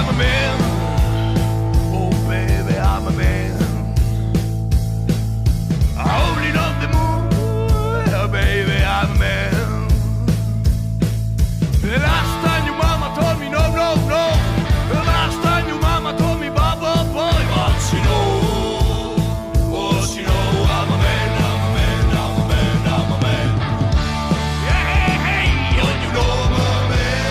I'm a man. Oh baby, I'm a man. Holding up the moon, oh, baby, I'm a man. The last time your mama told me no, no, no. The last time your mama told me bye, bye, bye. But you know, I'm a man, I'm a man, I'm a man, I'm a man. Yeah, hey, hey, oh, you know I'm a man.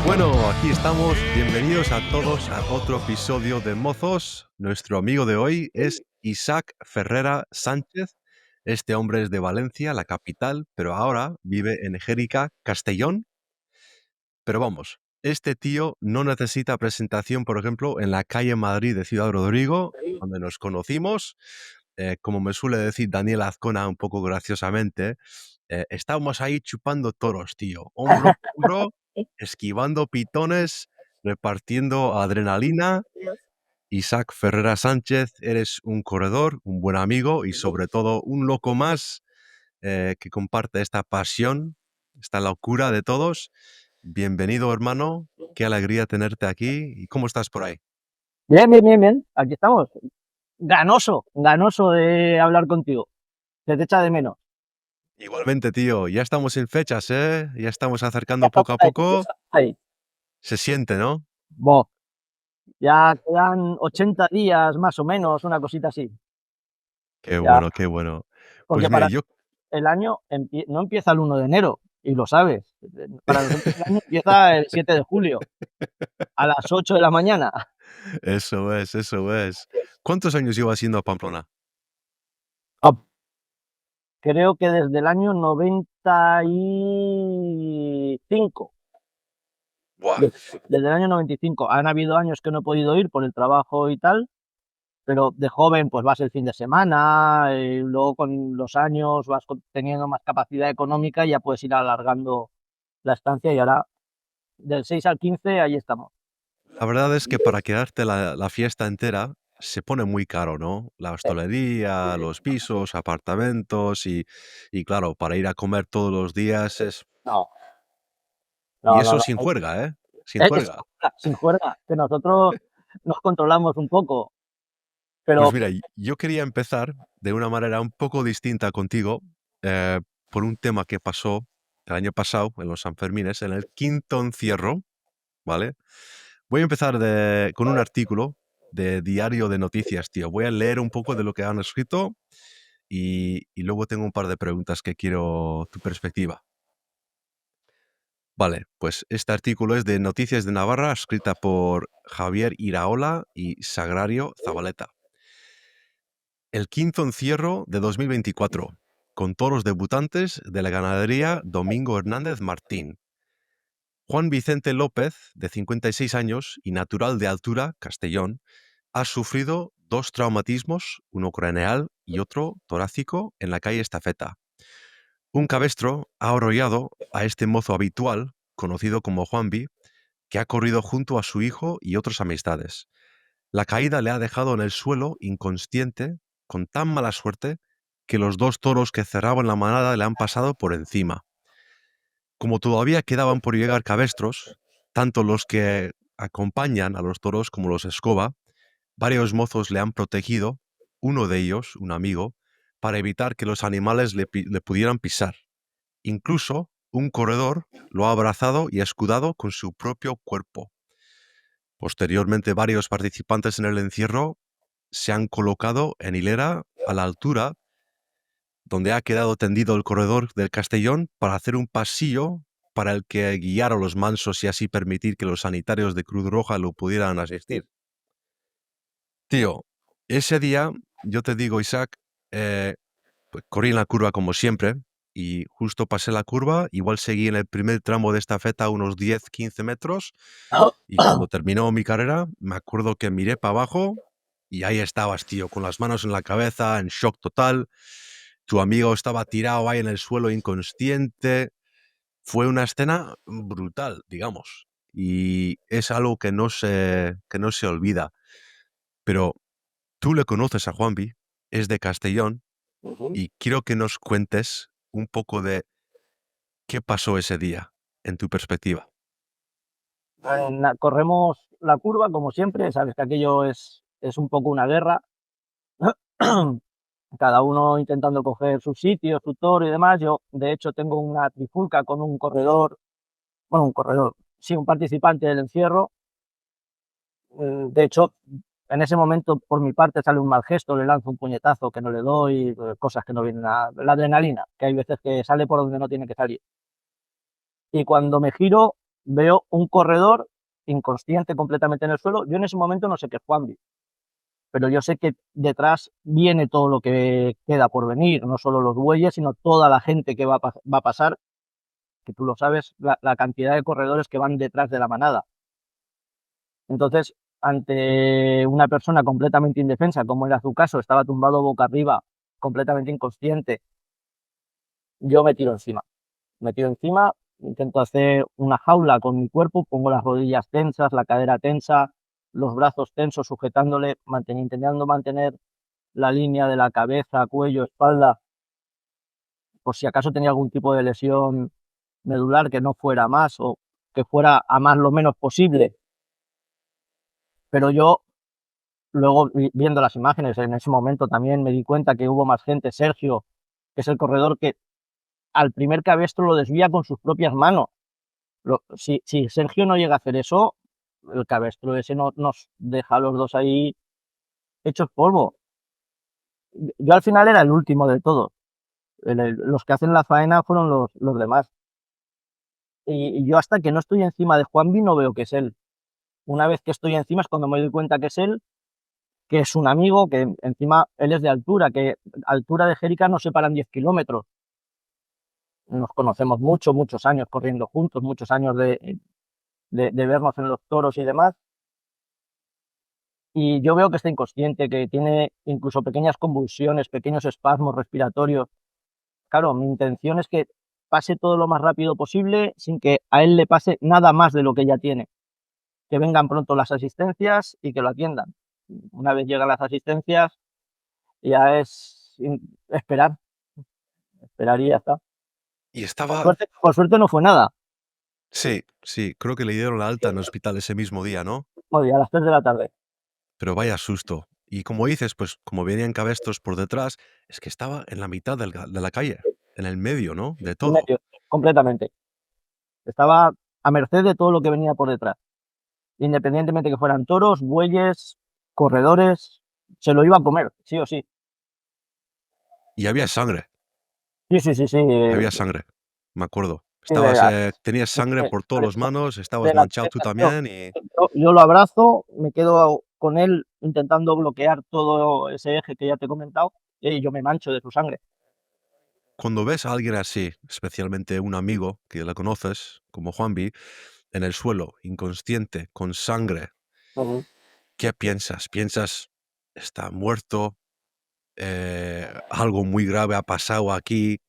Bueno, aquí estamos. Bienvenidos a todos a otro episodio de Mozos. Nuestro amigo de hoy es Isaac Ferrera Sánchez. Este hombre es de Valencia, la capital, pero ahora vive en Jérica, Castellón. Pero vamos, este tío no necesita presentación, por ejemplo, en la calle Madrid de Ciudad Rodrigo, donde nos conocimos. Como me suele decir Daniel Azcona un poco graciosamente, estábamos ahí chupando toros, tío. Hombro con hombro, esquivando pitones, repartiendo adrenalina. Isaac Ferrera Sánchez, eres un corredor, un buen amigo y sobre todo un loco más que comparte esta pasión, esta locura de todos. Bienvenido, hermano. Qué alegría tenerte aquí. ¿Y cómo estás por ahí? Bien, bien, bien, bien. Aquí estamos. Ganoso de hablar contigo. Se te echa de menos. Igualmente, tío. Ya estamos en fechas, ¿eh? Ya estamos acercando poco a poco. Ahí. Se siente, ¿no? Bo. Ya quedan 80 días más o menos, una cosita así. Qué Ya. bueno, qué bueno. Porque Pues mira, para yo... el año no empieza el 1 de enero, y lo sabes. Para nosotros el año empieza el 7 de julio, a las 8 de la mañana. Eso es, eso es. ¿Cuántos años llevas haciendo Pamplona? Creo que desde el año 95. Buah. Desde el año 95. Han habido años que no he podido ir por el trabajo y tal, pero de joven pues vas el fin de semana, luego con los años vas teniendo más capacidad económica y ya puedes ir alargando la estancia, y ahora del 6 al 15 ahí estamos. La verdad es que para quedarte la fiesta entera se pone muy caro, ¿no? La hostelería, los pisos, apartamentos y claro, para ir a comer todos los días es... No, Y no, no, eso no. sin juerga, ¿eh? Sin juerga. Sin juerga, que nosotros nos controlamos un poco, Pues pero mira, yo quería empezar de una manera un poco distinta contigo por un tema que pasó el año pasado en los Sanfermines, en el quinto encierro, ¿vale? Voy a empezar con un artículo de Diario de Noticias, tío. Voy a leer un poco de lo que han escrito y luego tengo un par de preguntas que quiero tu perspectiva. Vale, pues este artículo es de Noticias de Navarra, escrita por Javier Iraola y Sagrario Zabaleta. El quinto encierro de 2024, con toros debutantes de la ganadería Domingo Hernández Martín. Juan Vicente López, de 56 años y natural de Altura, Castellón, ha sufrido 2 traumatismos, uno craneal y otro torácico, en la calle Estafeta. Un cabestro ha arrollado a este mozo habitual, conocido como Juanvi, que ha corrido junto a su hijo y otras amistades. La caída le ha dejado en el suelo inconsciente, con tan mala suerte que los 2 toros que cerraban la manada le han pasado por encima. Como todavía quedaban por llegar cabestros, tanto los que acompañan a los toros como los escoba, varios mozos le han protegido, uno de ellos, un amigo, para evitar que los animales le pudieran pisar. Incluso un corredor lo ha abrazado y escudado con su propio cuerpo. Posteriormente, varios participantes en el encierro se han colocado en hilera a la altura donde ha quedado tendido el corredor del Castellón para hacer un pasillo para el que guiar a los mansos y así permitir que los sanitarios de Cruz Roja lo pudieran asistir. Tío, ese día, yo te digo, Isaac, pues corrí en la curva como siempre y justo pasé la curva, igual seguí en el primer tramo de estafeta unos 10-15 metros y cuando terminó mi carrera me acuerdo que miré para abajo y ahí estabas, tío, con las manos en la cabeza, en shock total. Tu amigo estaba tirado ahí en el suelo inconsciente. Fue una escena brutal, digamos. Y es algo que no se olvida. Pero tú le conoces a Juanvi, es de Castellón, y quiero que nos cuentes un poco de qué pasó ese día, en tu perspectiva. Corremos la curva, como siempre, sabes que aquello es un poco una guerra. Cada uno intentando coger su sitio, su toro y demás. Yo, de hecho, tengo una trifulca con un corredor, bueno, un corredor, sí, un participante del encierro. De hecho, en ese momento, por mi parte, sale un mal gesto, le lanzo un puñetazo que no le doy, cosas que no vienen a la adrenalina, que hay veces que sale por donde no tiene que salir. Y cuando me giro, veo un corredor inconsciente completamente en el suelo. Yo en ese momento no sé qué es Juanvi, pero yo sé que detrás viene todo lo que queda por venir, no solo los bueyes, sino toda la gente que va a pasar, que tú lo sabes, la cantidad de corredores que van detrás de la manada. Entonces, ante una persona completamente indefensa, como era su caso, estaba tumbado boca arriba, completamente inconsciente, yo me tiro encima, intento hacer una jaula con mi cuerpo, pongo las rodillas tensas, la cadera tensa, los brazos tensos, sujetándole, intentando mantener la línea de la cabeza, cuello, espalda, por si acaso tenía algún tipo de lesión medular que no fuera más o que fuera a más lo menos posible. Pero yo, luego viendo las imágenes, en ese momento también me di cuenta que hubo más gente. Sergio, que es el corredor que al primer cabestro lo desvía con sus propias manos. Si Sergio no llega a hacer eso, el cabestro ese nos deja a los dos ahí hechos polvo. Yo al final era el último de todos. Los que hacen la faena fueron los demás. Y yo hasta que no estoy encima de Juanvi no veo que es él. Una vez que estoy encima es cuando me doy cuenta que es él, que es un amigo, que encima él es de altura, que altura de Jérica nos separan 10 kilómetros. Nos conocemos muchos años corriendo juntos, muchos años de vernos en los toros y demás. Y yo veo que está inconsciente, que tiene incluso pequeñas convulsiones, pequeños espasmos respiratorios. Claro, mi intención es que pase todo lo más rápido posible sin que a él le pase nada más de lo que ya tiene. Que vengan pronto las asistencias y que lo atiendan. Una vez llegan las asistencias, ya es esperar y ya está. Y Por estaba... suerte no fue nada. Sí, creo que le dieron la alta en el hospital ese mismo día, ¿no? Oye, a las 3 de la tarde. Pero vaya susto. Y como dices, pues como venían cabestros por detrás, es que estaba en la mitad de la calle, en el medio, ¿no? De todo. Medio, completamente. Estaba a merced de todo lo que venía por detrás. Independientemente que fueran toros, bueyes, corredores, se lo iba a comer, sí o sí. Y había sangre, Sí. había sangre, me acuerdo. Tenías sangre por todas las manos, estabas manchado tú también y... Yo lo abrazo, me quedo con él intentando bloquear todo ese eje que ya te he comentado y yo me mancho de su sangre. Cuando ves a alguien así, especialmente un amigo que le conoces, como Juanvi, en el suelo, inconsciente, con sangre, ¿qué piensas? ¿Piensas, está muerto? ¿Algo muy grave ha pasado aquí?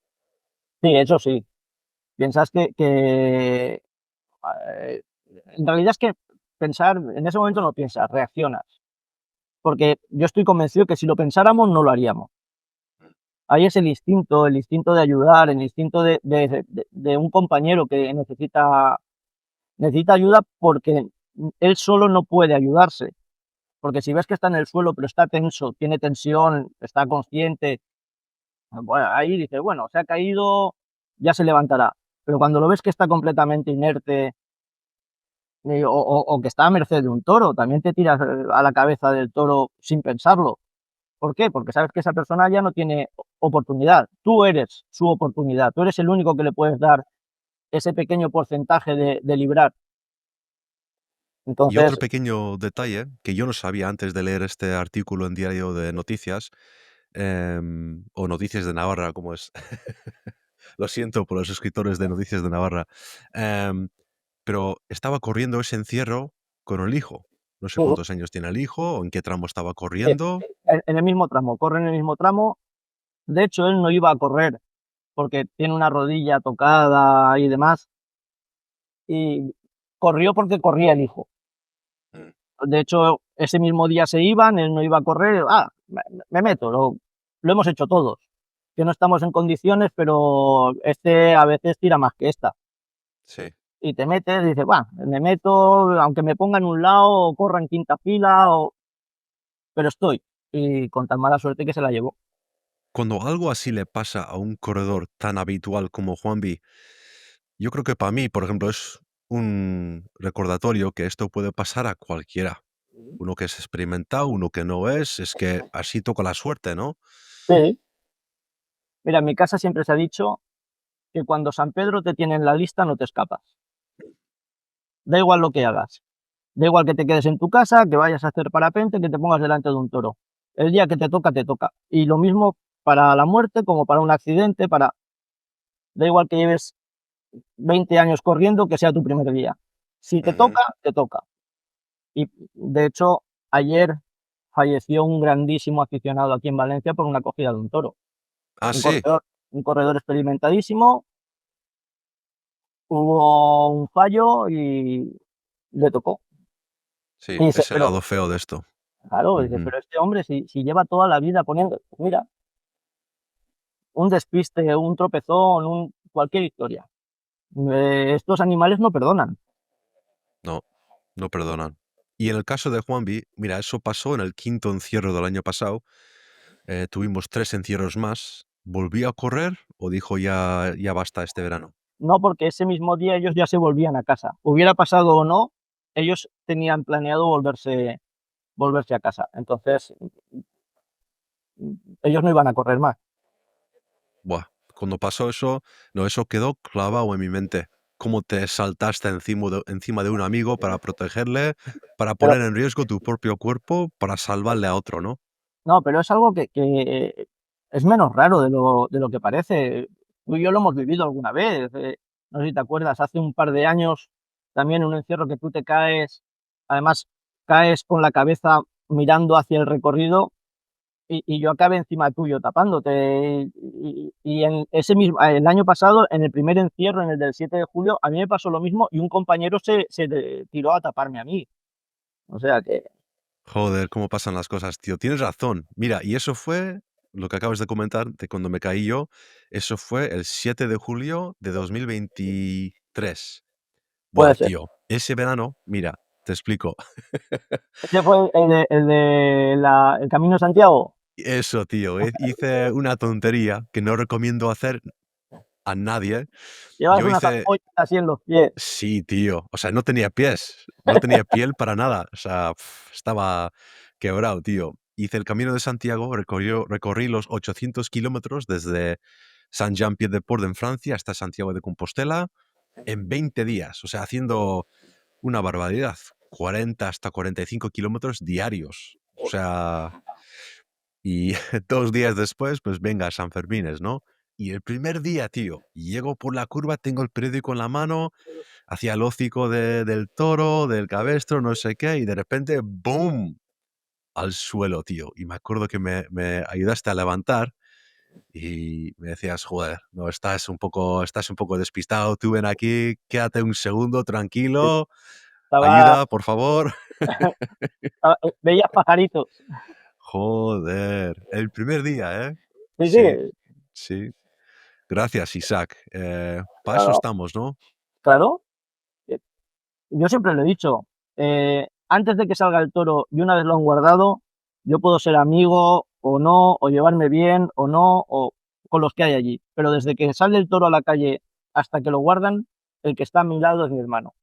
Sí, eso sí. Piensas en realidad es que pensar, en ese momento no piensas, reaccionas. Porque yo estoy convencido que si lo pensáramos no lo haríamos. Ahí es el instinto de ayudar, el instinto de un compañero que necesita ayuda porque él solo no puede ayudarse. Porque si ves que está en el suelo, pero está tenso, tiene tensión, está consciente, bueno, ahí dices, bueno, se ha caído, ya se levantará. Pero cuando lo ves que está completamente inerte o que está a merced de un toro, también te tiras a la cabeza del toro sin pensarlo. ¿Por qué? Porque sabes que esa persona ya no tiene oportunidad. Tú eres su oportunidad, tú eres el único que le puedes dar ese pequeño porcentaje de librar. Y otro Entonces, pequeño detalle que yo no sabía antes de leer este artículo en Diario de Noticias, o Noticias de Navarra, como es. Lo siento por los escritores de Noticias de Navarra. Pero estaba corriendo ese encierro con el hijo. No sé cuántos años tiene el hijo o en qué tramo estaba corriendo. en el mismo tramo, corre en el mismo tramo. De hecho, él no iba a correr porque tiene una rodilla tocada y demás. Y corrió porque corría el hijo. De hecho, ese mismo día se iban, él no iba a correr. Me meto, lo hemos hecho todos. Que no estamos en condiciones, pero este a veces tira más que esta. Sí. y te metes, dices, va, me meto, aunque me ponga en un lado o corra en quinta fila, pero estoy. Y con tan mala suerte que se la llevó. Cuando algo así le pasa a un corredor tan habitual como Juanvi, yo creo que para mí, por ejemplo, es un recordatorio que esto puede pasar a cualquiera. Uno que es experimentado, uno que no es que así toca la suerte, ¿no? Sí. Mira, en mi casa siempre se ha dicho que cuando San Pedro te tiene en la lista no te escapas. Da igual lo que hagas. Da igual que te quedes en tu casa, que vayas a hacer parapente, que te pongas delante de un toro. El día que te toca, te toca. Y lo mismo para la muerte como para un accidente, da igual que lleves 20 años corriendo, que sea tu primer día. Si te Ujú. toca, te toca. Y de hecho, ayer falleció un grandísimo aficionado aquí en Valencia por una cogida de un toro. Ah, Un sí, corredor, un corredor experimentadísimo, hubo un fallo y le tocó. sí, Y dice, es el pero lado feo de esto. claro, dice, Ujú. pero este hombre si lleva toda la vida poniendo, pues mira, un despiste, un tropezón, cualquier historia. Estos animales no perdonan. No, no perdonan. Y en el caso de Juanvi, mira, eso pasó en el quinto encierro del año pasado. Tuvimos 3 encierros más. ¿Volvió a correr o dijo ya basta este verano? No, porque ese mismo día ellos ya se volvían a casa. Hubiera pasado o no, ellos tenían planeado volverse a casa. Entonces, ellos no iban a correr más. Buah, cuando pasó eso, no, eso quedó clavado en mi mente. Cómo te saltaste encima de un amigo para protegerle, para Pero poner en riesgo tu propio cuerpo, para salvarle a otro, ¿no? no, pero es algo que es menos raro de lo que parece. Tú y yo lo hemos vivido alguna vez. No sé si te acuerdas, hace un par de años, también en un encierro que tú te caes, además caes con la cabeza mirando hacia el recorrido y yo acabé encima tuyo tapándote. Y en ese mismo, el año pasado, en el primer encierro, en el del 7 de julio, a mí me pasó lo mismo y un compañero se tiró a taparme a mí. O sea que, Joder, cómo pasan las cosas, tío. Tienes razón. Mira, y eso fue lo que acabas de comentar de cuando me caí yo. Eso fue el 7 de julio de 2023. Buah, puede ser. tío. Ese verano, mira, te explico. Ese fue el Camino de Santiago. Eso, tío. Hice una tontería que no recomiendo hacer a nadie. Llevas Yo unas hice ampollas así en los pies. Sí, tío. O sea, no tenía pies, no tenía piel para nada. O sea, estaba quebrado, tío. Hice el Camino de Santiago, recorrí los 800 kilómetros desde Saint-Jean-Pied-de-Port en Francia hasta Santiago de Compostela en 20 días. O sea, haciendo una barbaridad. 40 hasta 45 kilómetros diarios. O sea, y 2 días después, pues venga, San Fermines, ¿no? Y el primer día, tío, llego por la curva, tengo el periódico en la mano, hacia el hocico del toro, del cabestro, no sé qué, y de repente, ¡boom! Al suelo, tío. Y me acuerdo que me ayudaste a levantar y me decías, joder, no, estás un poco despistado, tú ven aquí, quédate un segundo, tranquilo, Estaba, ayuda, por favor. veías pajaritos. Joder, el primer día, ¿eh? Sí, sí, Sí, sí. Gracias, Isaac. Para eso claro. estamos, ¿no? Claro. eh, Yo siempre lo he dicho. Antes de que salga el toro y una vez lo han guardado, yo puedo ser amigo o no, o llevarme bien o no, o con los que hay allí. Pero desde que sale el toro a la calle hasta que lo guardan, el que está a mi lado es mi hermano.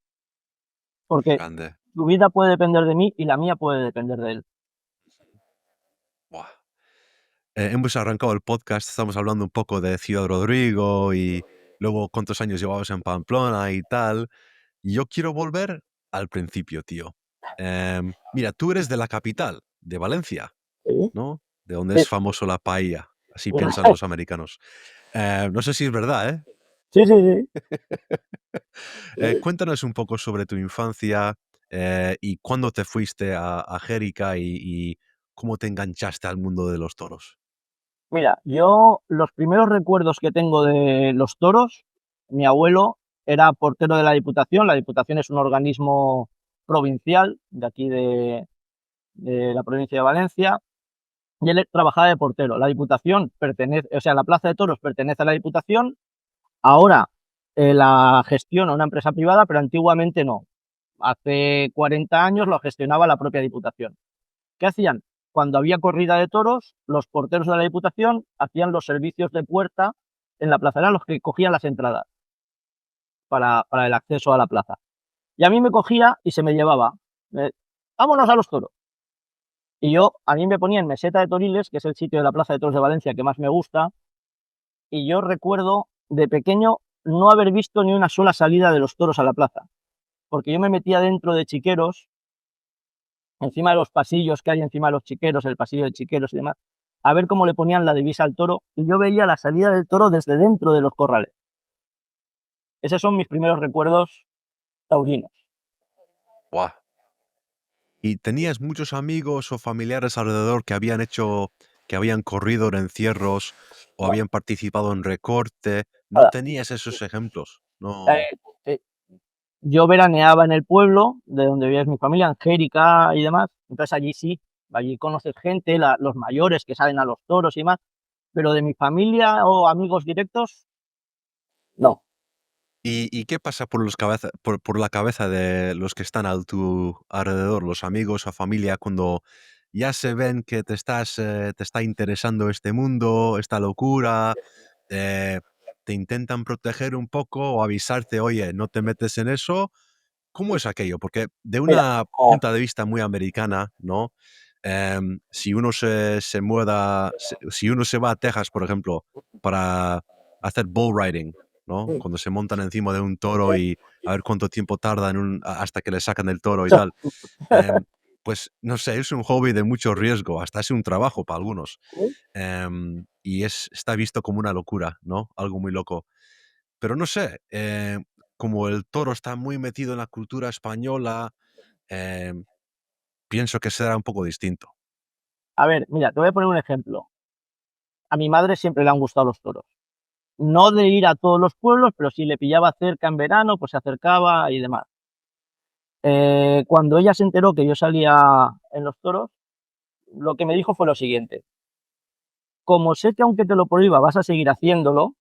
Porque Grande. su vida puede depender de mí y la mía puede depender de él. Buah. Hemos arrancado el podcast, estamos hablando un poco de Ciudad Rodrigo y luego cuántos años llevabas en Pamplona y tal. Y yo quiero volver al principio, tío. Mira, tú eres de la capital, de Valencia, Sí, ¿no? De donde sí, es famoso la paella, así piensan los americanos. No sé si es verdad, ¿eh? sí, sí, sí. Cuéntanos un poco sobre tu infancia y cuándo te fuiste a Jérica y cómo te enganchaste al mundo de los toros. Mira, yo los primeros recuerdos que tengo de los toros, mi abuelo era portero de la Diputación. La Diputación es un organismo provincial de aquí de la provincia de Valencia, y él trabajaba de portero. La Diputación pertenece, o sea, la Plaza de Toros pertenece a la Diputación. Ahora la gestiona una empresa privada, pero antiguamente no. Hace 40 años lo gestionaba la propia Diputación. ¿Qué hacían? Cuando había corrida de toros, los porteros de la Diputación hacían los servicios de puerta en la plaza, eran los que cogían las entradas para el acceso a la plaza. Y a mí me cogía y se me llevaba. Vámonos a los toros. Y a mí me ponía en Meseta de Toriles, que es el sitio de la Plaza de Toros de Valencia que más me gusta, y yo recuerdo de pequeño no haber visto ni una sola salida de los toros a la plaza, porque yo me metía dentro de chiqueros, encima de los pasillos que hay encima de los chiqueros, el pasillo de chiqueros y demás, a ver cómo le ponían la divisa al toro, y yo veía la salida del toro desde dentro de los corrales. Esos son mis primeros recuerdos taurinos. Buah. ¿Y tenías muchos amigos o familiares alrededor que habían corrido en encierros o habían participado en recorte? ¿No Nada. tenías esos ejemplos? No. Yo veraneaba en el pueblo de donde vivía mi familia, en Jérica y demás, entonces allí sí, allí conoces gente, los mayores que salen a los toros y demás, pero de mi familia o amigos directos, no. ¿Y qué pasa por la cabeza de los que están a tu alrededor, los amigos o familia, cuando ya se ven que te está interesando este mundo, esta locura, te intentan proteger un poco o avisarte, oye, no te metes en eso? ¿Cómo es aquello? Porque de Mira, una punto de vista muy americana, ¿no? Si uno si uno se va a Texas, por ejemplo, para hacer bull riding, ¿no? Cuando se montan encima de un toro y a ver cuánto tiempo tarda hasta que le sacan el toro y tal. Pues no sé, es un hobby de mucho riesgo, hasta es un trabajo para algunos. Y está visto como una locura, ¿no? Algo muy loco. Pero no sé, como el toro está muy metido en la cultura española, em, pienso que será un poco distinto. a ver, mira, te voy a poner un ejemplo. A mi madre siempre le han gustado los toros. No de ir a todos los pueblos, pero si le pillaba cerca en verano, pues se acercaba y demás. Cuando ella se enteró que yo salía en los toros, lo que me dijo fue lo siguiente: como sé que aunque te lo prohíba vas a seguir haciéndolo,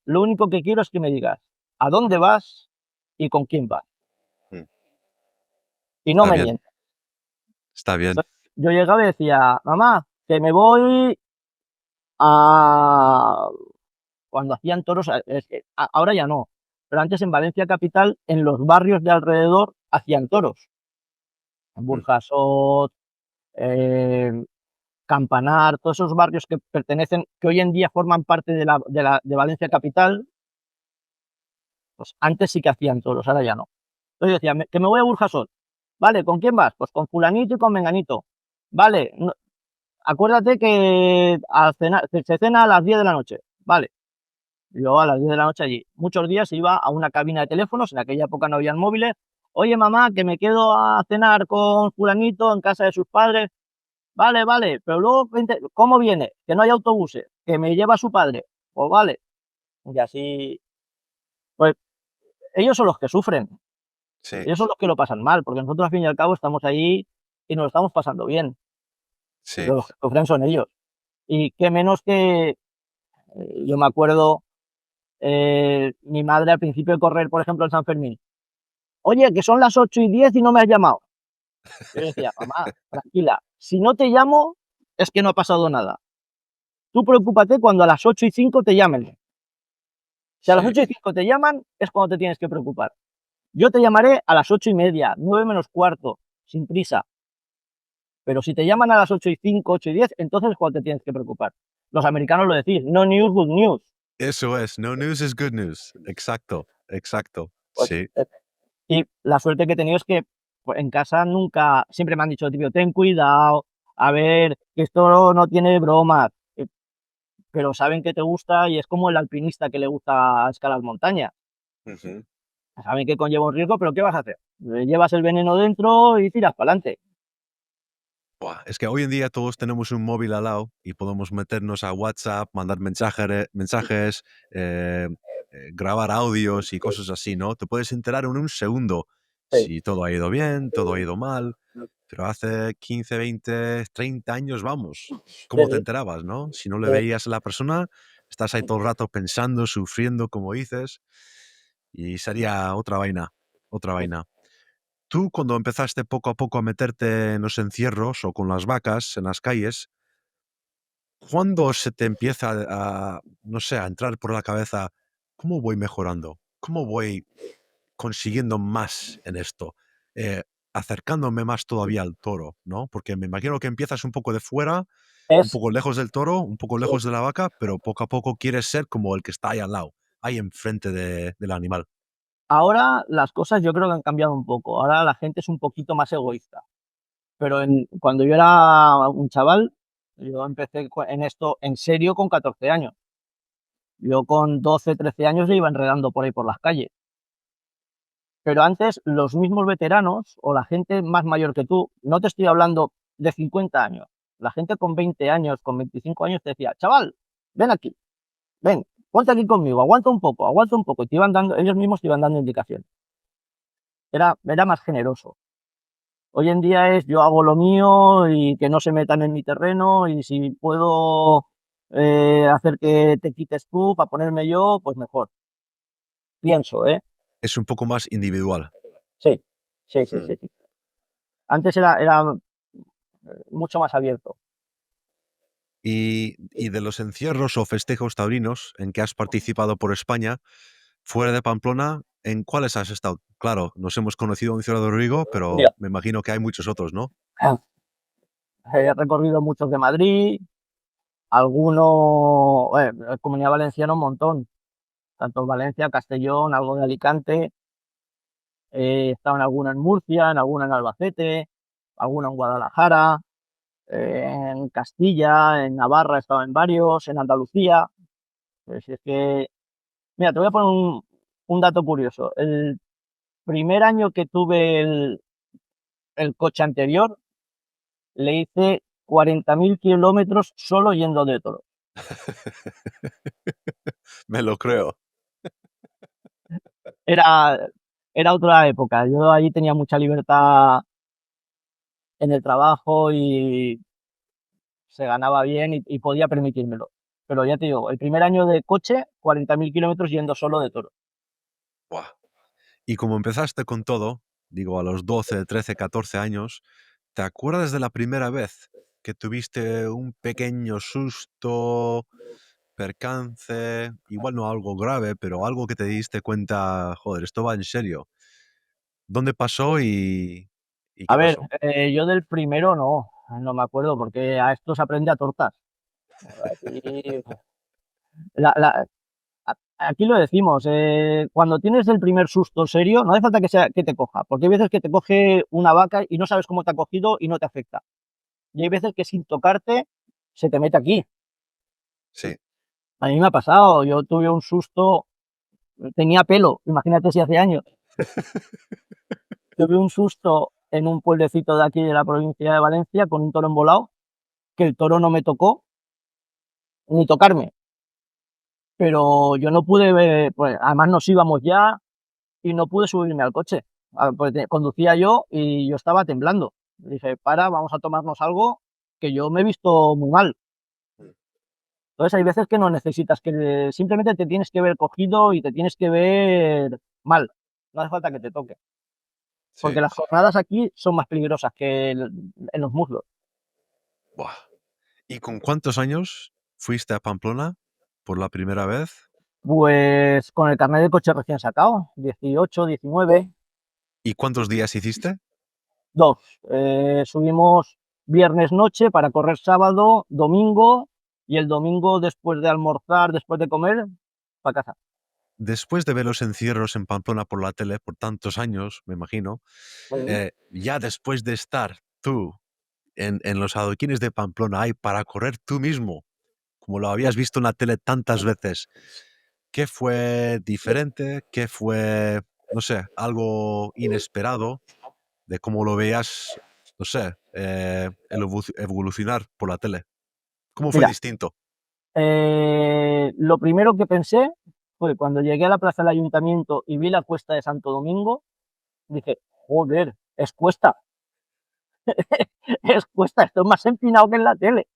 lo único que quiero es que me digas a dónde vas y con quién vas. Mm. Y no Está me bien, mientas. está bien. Entonces, yo llegaba y decía, mamá, que me voy a... Cuando hacían toros, ahora ya no, pero antes en Valencia capital, en los barrios de alrededor, hacían toros. En Mm. Burjasot, Campanar, todos esos barrios que pertenecen, que hoy en día forman parte de Valencia capital, pues antes sí que hacían toros, ahora ya no. Entonces yo decía, que me voy a Burjasot. Vale, ¿con quién vas? Pues con fulanito y con menganito. Vale, acuérdate que se cena a las 10 de la noche. Vale. Yo a las 10 de la noche allí. Muchos días iba a una cabina de teléfonos, en aquella época no habían móviles. Oye, mamá, que me quedo a cenar con fulanito en casa de sus padres. Vale, vale, pero luego, ¿cómo viene? Que no hay autobuses, que me lleva su padre. Pues vale. Y así, pues ellos son los que sufren, Sí, ellos son los que lo pasan mal, porque nosotros al fin y al cabo estamos ahí y nos lo estamos pasando bien. sí. Los que sufren son ellos. Y qué menos que, yo me acuerdo, mi madre al principio de correr, por ejemplo, en San Fermín. Oye, que son las 8:10 y no me has llamado. Yo le decía, mamá, tranquila, si no te llamo es que no ha pasado nada. Tú preocúpate cuando a las 8:05 te llamen. Si a las Sí. 8:05 te llaman, es cuando te tienes que preocupar. Yo te llamaré a las 8:30, 9 menos cuarto, sin prisa. Pero si te llaman a las 8:05, 8:10, entonces es cuando te tienes que preocupar. Los americanos lo decís, no news, good news. Eso es, no news is good news. Exacto, exacto. Pues, Sí, y la suerte que he tenido es que pues, en casa nunca, siempre me han dicho, tío, ten cuidado, a ver, que esto no tiene bromas, pero saben que te gusta y es como el alpinista que le gusta escalar montañas. ujú. Saben que conlleva un riesgo, pero ¿qué vas a hacer? Llevas el veneno dentro y tiras para adelante. Buah, es que hoy en día todos tenemos un móvil al lado y podemos meternos a WhatsApp, mandar mensajes, eh, grabar audios y cosas así, ¿no? Te puedes enterar en un segundo Sí. si todo ha ido bien, todo ha ido mal. Pero hace 15, 20, 30 años, vamos, ¿cómo te Sí, enterabas, no? Si no le sí. veías a la persona, Estás ahí todo el rato pensando, sufriendo, como dices, y sería otra vaina, otra vaina. Tú, cuando empezaste poco a poco a meterte en los encierros o con las vacas en las calles, ¿cuándo se te empieza no sé, a entrar por la cabeza, cómo voy mejorando? ¿Cómo voy consiguiendo más en esto? Acercándome más todavía al toro, ¿no? Porque me imagino que empiezas un poco de fuera, un Es, poco lejos del toro, un poco sí. lejos de la vaca, pero poco a poco quieres ser como el que está ahí al lado, ahí enfrente del animal. Ahora las cosas yo creo que han cambiado un poco. Ahora la gente es un poquito más egoísta. Pero cuando yo era un chaval, yo empecé en esto en serio con 14 años. Yo con 12, 13 años le iba enredando por ahí por las calles. Pero antes los mismos veteranos o la gente más mayor que tú, no te estoy hablando de 50 años, la gente con 20 años, con 25 años te decía, chaval, ven aquí, ven, ponte aquí conmigo, aguanta un poco, y te iban dando, ellos mismos te iban dando indicaciones. Era más generoso. Hoy en día es yo hago lo mío y que no se metan en mi terreno y si puedo hacer que te quites tú para ponerme yo, pues mejor. Pienso, ¿eh? Es un poco más individual. Sí, sí, sí, sí. Antes era mucho más abierto. Y de los encierros o festejos taurinos en que has participado por España, fuera de Pamplona, ¿en cuáles has estado? Claro, nos hemos conocido en Ciudad de Rodrigo, pero Mira, me imagino que hay muchos otros, ¿no? he recorrido muchos de Madrid, algunos, Comunidad Valenciana un montón, tanto en Valencia, Castellón, algo de Alicante, he estado en alguna en Murcia, en alguna en Albacete, alguna en Guadalajara, en Castilla, en Navarra he estado en varios, en Andalucía. Pues es que, mira, te voy a poner un dato curioso. El primer año que tuve el coche anterior, le hice 40.000 kilómetros solo yendo de toro. Me lo creo. Era, era otra época. Yo allí tenía mucha libertad en el trabajo y se ganaba bien y podía permitírmelo. Pero ya te digo, el primer año de coche, 40.000 kilómetros yendo solo de toro. Buah. Y como empezaste con todo, digo, a los 12, 13, 14 años, ¿te acuerdas de la primera vez que tuviste un pequeño susto, percance, igual no algo grave, pero algo que te diste cuenta, joder, esto va en serio? ¿Dónde pasó y A qué ver, pasó? yo del primero no me acuerdo, porque a esto se aprende a tortas. Aquí, aquí lo decimos, cuando tienes el primer susto serio, no hace falta que te coja, porque hay veces que te coge una vaca y no sabes cómo te ha cogido y no te afecta. Y hay veces que sin tocarte se te mete aquí. Sí. A mí me ha pasado, yo tuve un susto, tenía pelo, imagínate si hace años. Tuve un susto en un pueblecito de aquí de la provincia de Valencia con un toro embolado, que el toro no me tocó ni tocarme, pero yo no pude ver, pues además nos íbamos ya y no pude subirme al coche. Pues conducía yo y yo estaba temblando. Dije, para, vamos a tomarnos algo, que yo me he visto muy mal. Entonces hay veces que no necesitas, que simplemente te tienes que ver cogido y te tienes que ver mal. No hace falta que te toque. Sí. Porque las jornadas aquí son más peligrosas que en los muslos. Buah. ¿Y con cuántos años fuiste a Pamplona por la primera vez? Pues con el carnet de coche recién sacado, 18, 19, ¿Y cuántos días hiciste? dos. Subimos viernes noche para correr sábado, domingo y el domingo después de almorzar, después de comer, para casa. Después de ver los encierros en Pamplona por la tele por tantos años, me imagino, ya después de estar tú en los adoquines de Pamplona ahí para correr tú mismo, como lo habías visto en la tele tantas veces, ¿qué fue diferente? ¿Qué fue, no sé, algo inesperado de cómo lo veías, no sé, evolucionar por la tele? ¿Cómo fue Mira, distinto? lo primero que pensé fue cuando llegué a la plaza del ayuntamiento y vi la cuesta de Santo Domingo, dije, joder, es cuesta, es cuesta, esto es más empinado que en la tele.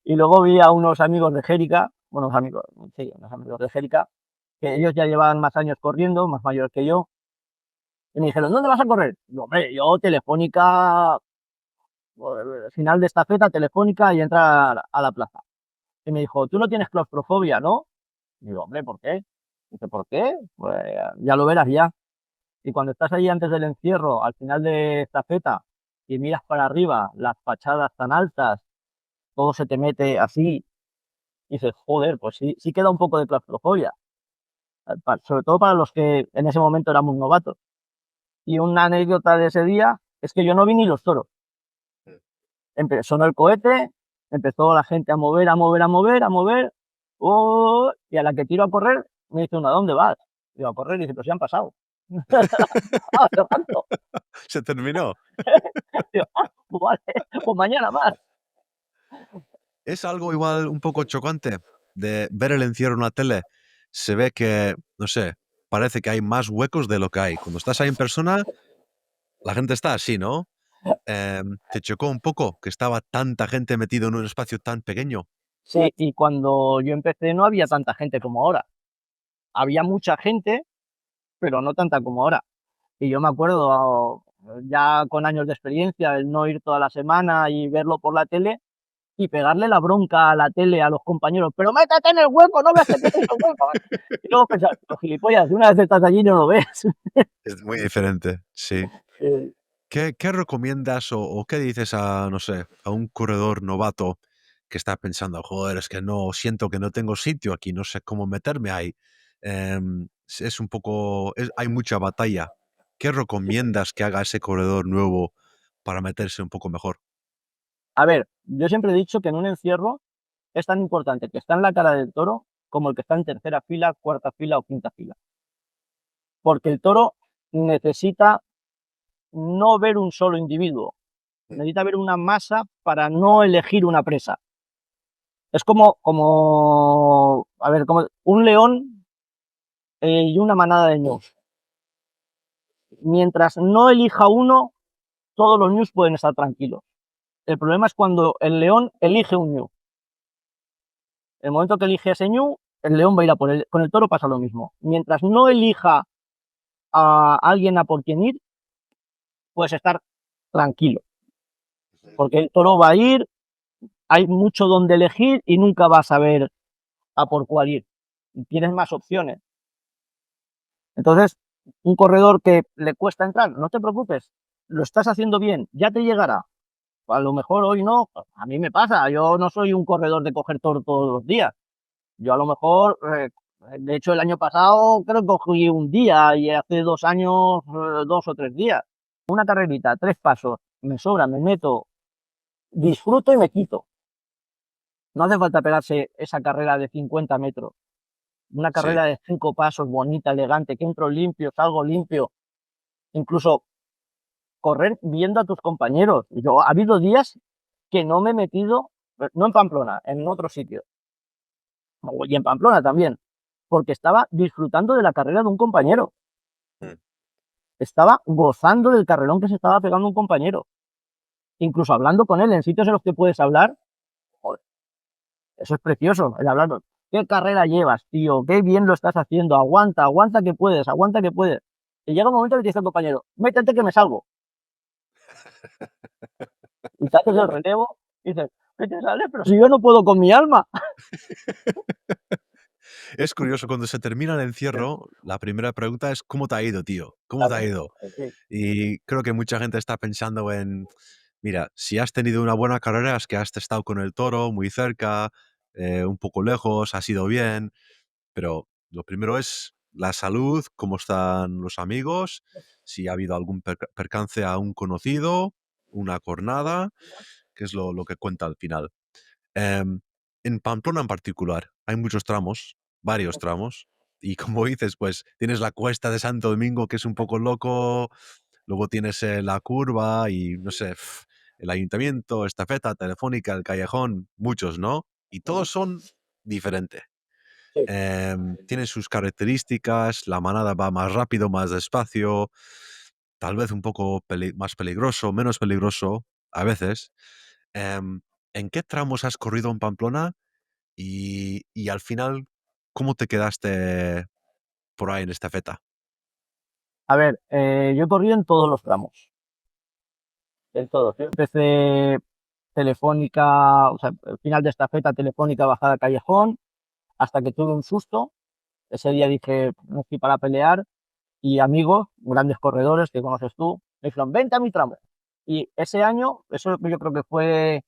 Y luego vi a unos amigos de Jérica unos amigos, sí, unos amigos de Gérica, que ellos ya llevaban más años corriendo, más mayores que yo, y me dijeron, ¿dónde vas a correr? Digo, hombre, yo Telefónica, final de estafeta, Telefónica y entrar a la plaza. Y me dijo, tú no tienes claustrofobia, ¿no? Digo, hombre, ¿por qué? Dice, ¿por qué? Pues ya lo verás ya. Y cuando estás ahí antes del encierro, al final de estafeta, y miras para arriba, las fachadas tan altas, todo se te mete así, y dices, joder, pues sí, sí queda un poco de claustrofobia. Sobre todo para los que en ese momento éramos novatos. Y una anécdota de ese día es que yo no vi ni los toros. Sonó el cohete, empezó la gente a mover, a mover, a mover, a mover, y a la que tiro a correr, me dice uno, ¿a dónde vas? Digo, a correr, y dice, pero si han pasado. Hace rato. Se terminó. Digo, pues vale, pues mañana más. Es algo igual un poco chocante de ver el encierro en una tele. Se ve que, no sé, parece que hay más huecos de lo que hay. Cuando estás ahí en persona, la gente está así, ¿no? ¿Te chocó un poco que estaba tanta gente metido en un espacio tan pequeño? Sí, y cuando yo empecé no había tanta gente como ahora. Había mucha gente, pero no tanta como ahora. Y yo me acuerdo, ya con años de experiencia, el no ir toda la semana y verlo por la tele y pegarle la bronca a la tele a los compañeros, pero métete en el hueco, no veas que tienes el hueco. Y luego pensar, los gilipollas, de una vez estás allí no lo ves. Es muy diferente, sí. ¿Qué recomiendas o qué dices a, no sé, a un corredor novato que está pensando, joder, es que no, siento que no tengo sitio aquí, no sé cómo meterme ahí? Es un poco, hay mucha batalla. ¿Qué recomiendas que haga ese corredor nuevo para meterse un poco mejor? A ver, yo siempre he dicho que en un encierro es tan importante el que está en la cara del toro como el que está en tercera fila, cuarta fila o quinta fila. Porque el toro necesita no ver un solo individuo, necesita ver una masa para no elegir una presa. Es a ver, como un león y una manada de ñus. Mientras no elija uno, todos los ñus pueden estar tranquilos. El problema es cuando el león elige un ñu. El momento que elige ese ñu, el león va a ir a por él. Con el toro pasa lo mismo. Mientras no elija a alguien a por quien ir, puedes estar tranquilo. Porque el toro va a ir, hay mucho donde elegir y nunca vas a ver a por cuál ir. Tienes más opciones. Entonces, un corredor que le cuesta entrar, no te preocupes, lo estás haciendo bien, ya te llegará. A lo mejor hoy no, a mí me pasa, yo no soy un corredor de coger toro todos los días. Yo a lo mejor, de hecho el año pasado creo que cogí un día y hace 2 años 2 o 3 días. Una carrerita, 3 pasos, me sobra, me meto, disfruto y me quito. No hace falta pegarse esa carrera de 50 metros. Una Sí. carrera de 5 pasos, bonita, elegante, que entro limpio, salgo limpio. Incluso correr viendo a tus compañeros. Yo ha habido días que no me he metido, no en Pamplona, en otro sitio. Y en Pamplona también, porque estaba disfrutando de la carrera de un compañero. Mm. Estaba gozando del carrerón que se estaba pegando un compañero. Incluso hablando con él en sitios en los que puedes hablar. Joder, eso es precioso, el hablar. ¿Qué carrera llevas, tío? Qué bien lo estás haciendo. Aguanta, aguanta que puedes, aguanta que puedes. Y llega un momento que te dice el compañero, métete que me salgo. Y te haces el relevo y dices, ¿qué te sale? Pero si yo no puedo con mi alma. Es curioso, cuando se termina el encierro, la primera pregunta es, ¿cómo te ha ido, tío? ¿Cómo te ha Claro, ido? sí, Y creo que mucha gente está pensando en, mira, si has tenido una buena carrera es que has estado con el toro muy cerca, un poco lejos, has ido bien, pero lo primero es la salud, cómo están los amigos, si ha habido algún percance a un conocido, una cornada, que es lo que cuenta al final. Em, en Pamplona en particular hay muchos tramos, varios tramos, y como dices, pues tienes la cuesta de Santo Domingo que es un poco loco, luego tienes la curva y no sé, el ayuntamiento, estafeta, telefónica, el callejón, muchos, ¿no? Y todos son diferentes. sí. Tienen sus características, la manada va más rápido, más despacio, tal vez un poco más peligroso, menos peligroso a veces. Em, ¿En qué tramos has corrido en Pamplona Y al final, ¿cómo te quedaste por ahí en estafeta? A ver, yo he corrido en todos los tramos, en todos. Yo empecé Telefónica, o sea, el final de estafeta, Telefónica, bajada Callejón, hasta que tuve un susto. Ese día dije, no estoy para pelear, y amigos, grandes corredores que conoces tú, me dijeron, vente a mi tramo. Y ese año, eso yo creo que fue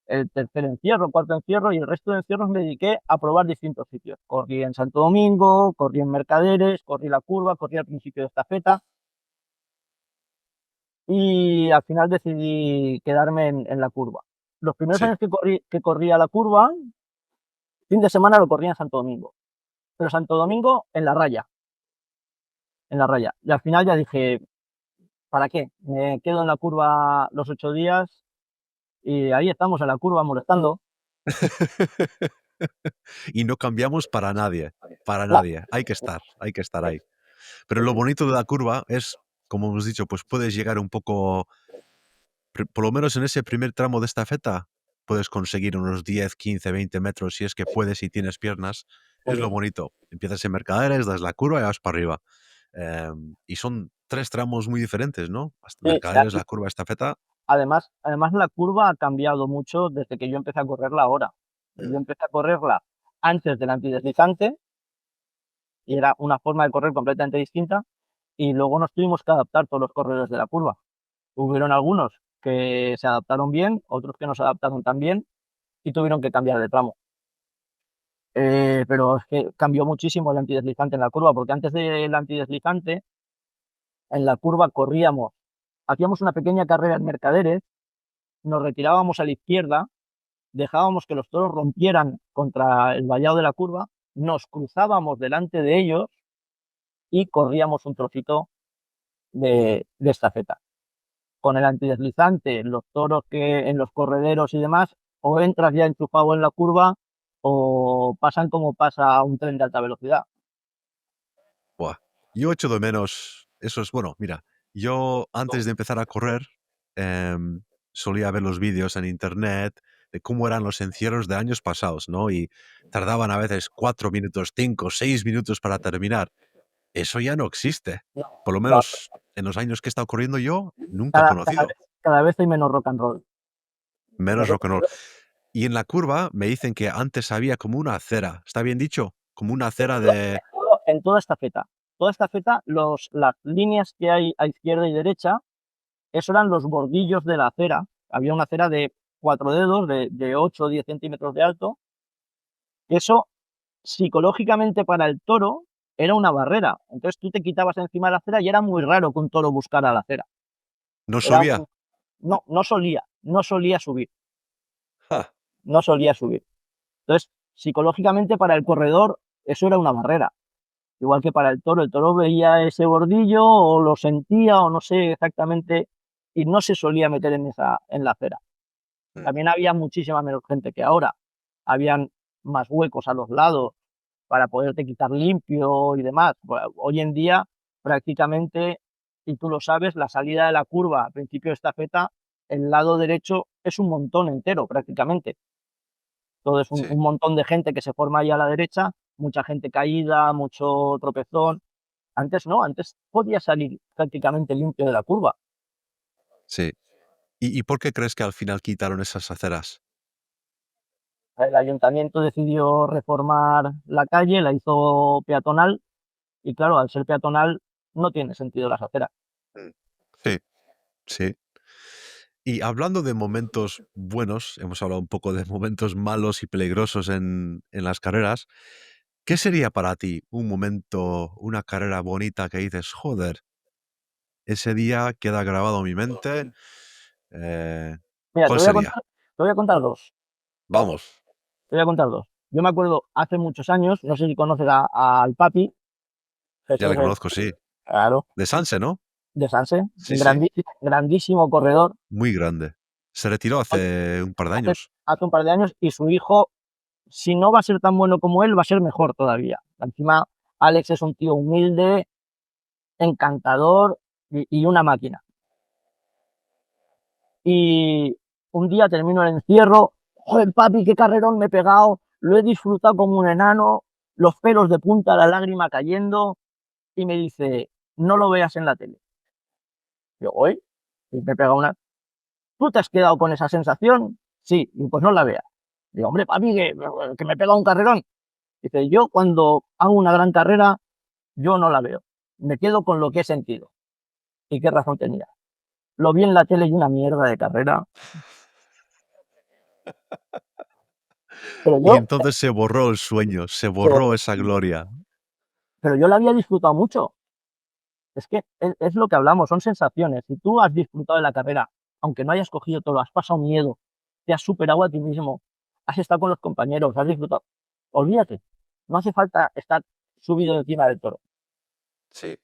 el tercer encierro, cuarto encierro, y el resto de encierros me dediqué a probar distintos sitios. Corrí en Santo Domingo, corrí en Mercaderes, corrí la curva, corrí al principio de estafeta, y al final decidí quedarme en la curva. Los primeros Sí. años que corría la curva, fin de semana lo corría en Santo Domingo, pero Santo Domingo en la raya, en la raya. Y al final ya dije, ¿para qué? Me quedo en la curva los 8 días y ahí estamos en la curva molestando. Y no cambiamos para nadie, para No, nadie. Hay que estar ahí. Pero lo bonito de la curva es, como hemos dicho, pues puedes llegar un poco, por lo menos en ese primer tramo de estafeta, puedes conseguir unos 10, 15, 20 metros si es que puedes y tienes piernas. Es lo bonito. Empiezas en Mercaderes, das la curva y vas para arriba. Y son 3 tramos muy diferentes, ¿no? Hasta sí, Mercaderes, la curva, estafeta. además la curva ha cambiado mucho desde que yo empecé a correrla ahora. Yo empecé a correrla antes del antideslizante y era una forma de correr completamente distinta, y luego nos tuvimos que adaptar todos los corredores de la curva. Hubieron algunos que se adaptaron bien, otros que no se adaptaron tan bien y tuvieron que cambiar de tramo. Pero es que cambió muchísimo el antideslizante en la curva, porque antes del antideslizante, en la curva corríamos, hacíamos una pequeña carrera en Mercaderes, nos retirábamos a la izquierda, dejábamos que los toros rompieran contra el vallado de la curva, nos cruzábamos delante de ellos y corríamos un trocito de estafeta. Con el antideslizante, los toros que en los correderos y demás, o entras ya enchufado en la curva o pasan como pasa un tren de alta velocidad. Buah. Yo echo de menos esos. Bueno, mira, yo antes de empezar a correr solía ver los vídeos en internet de cómo eran los encierros de años pasados, ¿no? Y tardaban a veces 4 minutos, 5, 6 minutos para terminar. Eso ya no existe. No, Por lo no, menos en los años que he estado corriendo yo, nunca he cada conocido. vez, cada vez hay menos rock and roll. Menos rock and roll. Nosotros, Y en la curva me dicen que antes había como una acera. ¿Está bien dicho? Como una acera de... en toda esta feta, las líneas que hay a izquierda y derecha, eso eran los bordillos de la acera. Había una acera de 4 dedos, de 8 o 10 centímetros de alto. Eso, psicológicamente para el toro, era una barrera. Entonces tú te quitabas encima de la acera y era muy raro que un toro buscara la acera. No Era, solía. no, no solía subir, Ja. no solía subir. Entonces, psicológicamente para el corredor, eso era una barrera. Igual que para el toro veía ese bordillo o lo sentía o no sé exactamente, y no se solía meter en la acera. Mm. También había muchísima menos gente que ahora. Habían más huecos a los lados para poderte quitar limpio y demás. Hoy en día, prácticamente, y tú lo sabes, la salida de la curva al principio de estafeta, el lado derecho es un montón entero prácticamente. Todo es un, Sí, un montón de gente que se forma ahí a la derecha, mucha gente caída, mucho tropezón. Antes no, antes podía salir prácticamente limpio de la curva. sí. ¿Y por qué crees que al final quitaron esas aceras? El ayuntamiento decidió reformar la calle, la hizo peatonal y claro, al ser peatonal no tiene sentido las aceras. Mm. Sí, sí. Y hablando de momentos buenos, hemos hablado un poco de momentos malos y peligrosos en las carreras. ¿Qué sería para ti un momento, una carrera bonita que dices, joder, ese día queda grabado en mi mente? Mira, ¿Cuál sería? te voy a contar dos. Vamos, Te voy a contar dos. Yo me acuerdo hace muchos años, no sé si conoces al Papi, ya le Jesús, conozco, sí. claro, De Sanse, ¿no? de Sanse, Sí, sí. grandísimo corredor, Muy grande. Se retiró hace un par de hace, años. hace un par de años, y su hijo, si no va a ser tan bueno como él, va a ser mejor todavía. Encima, Alex es un tío humilde, encantador y una máquina. Y un día termino el encierro, joder, papi, qué carrerón me he pegado, lo he disfrutado como un enano, los pelos de punta, la lágrima cayendo, y me dice, no lo veas en la tele. Yo, hoy, y me pega una, ¿tú te has quedado con esa sensación? Sí, y pues no la veas. Digo, hombre, para mí que me pega un carrerón. Dice, yo cuando hago una gran carrera, yo no la veo. Me quedo con lo que he sentido. ¿Y qué razón tenía? Lo vi en la tele y una mierda de carrera. Pero Y yo, entonces se borró el sueño, se pero, borró esa gloria. pero yo la había disfrutado mucho. Es que es lo que hablamos, son sensaciones. Si tú has disfrutado de la carrera, aunque no hayas cogido todo, has pasado miedo, te has superado a ti mismo, has estado con los compañeros, has disfrutado, olvídate, no hace falta estar subido encima del toro. Sí.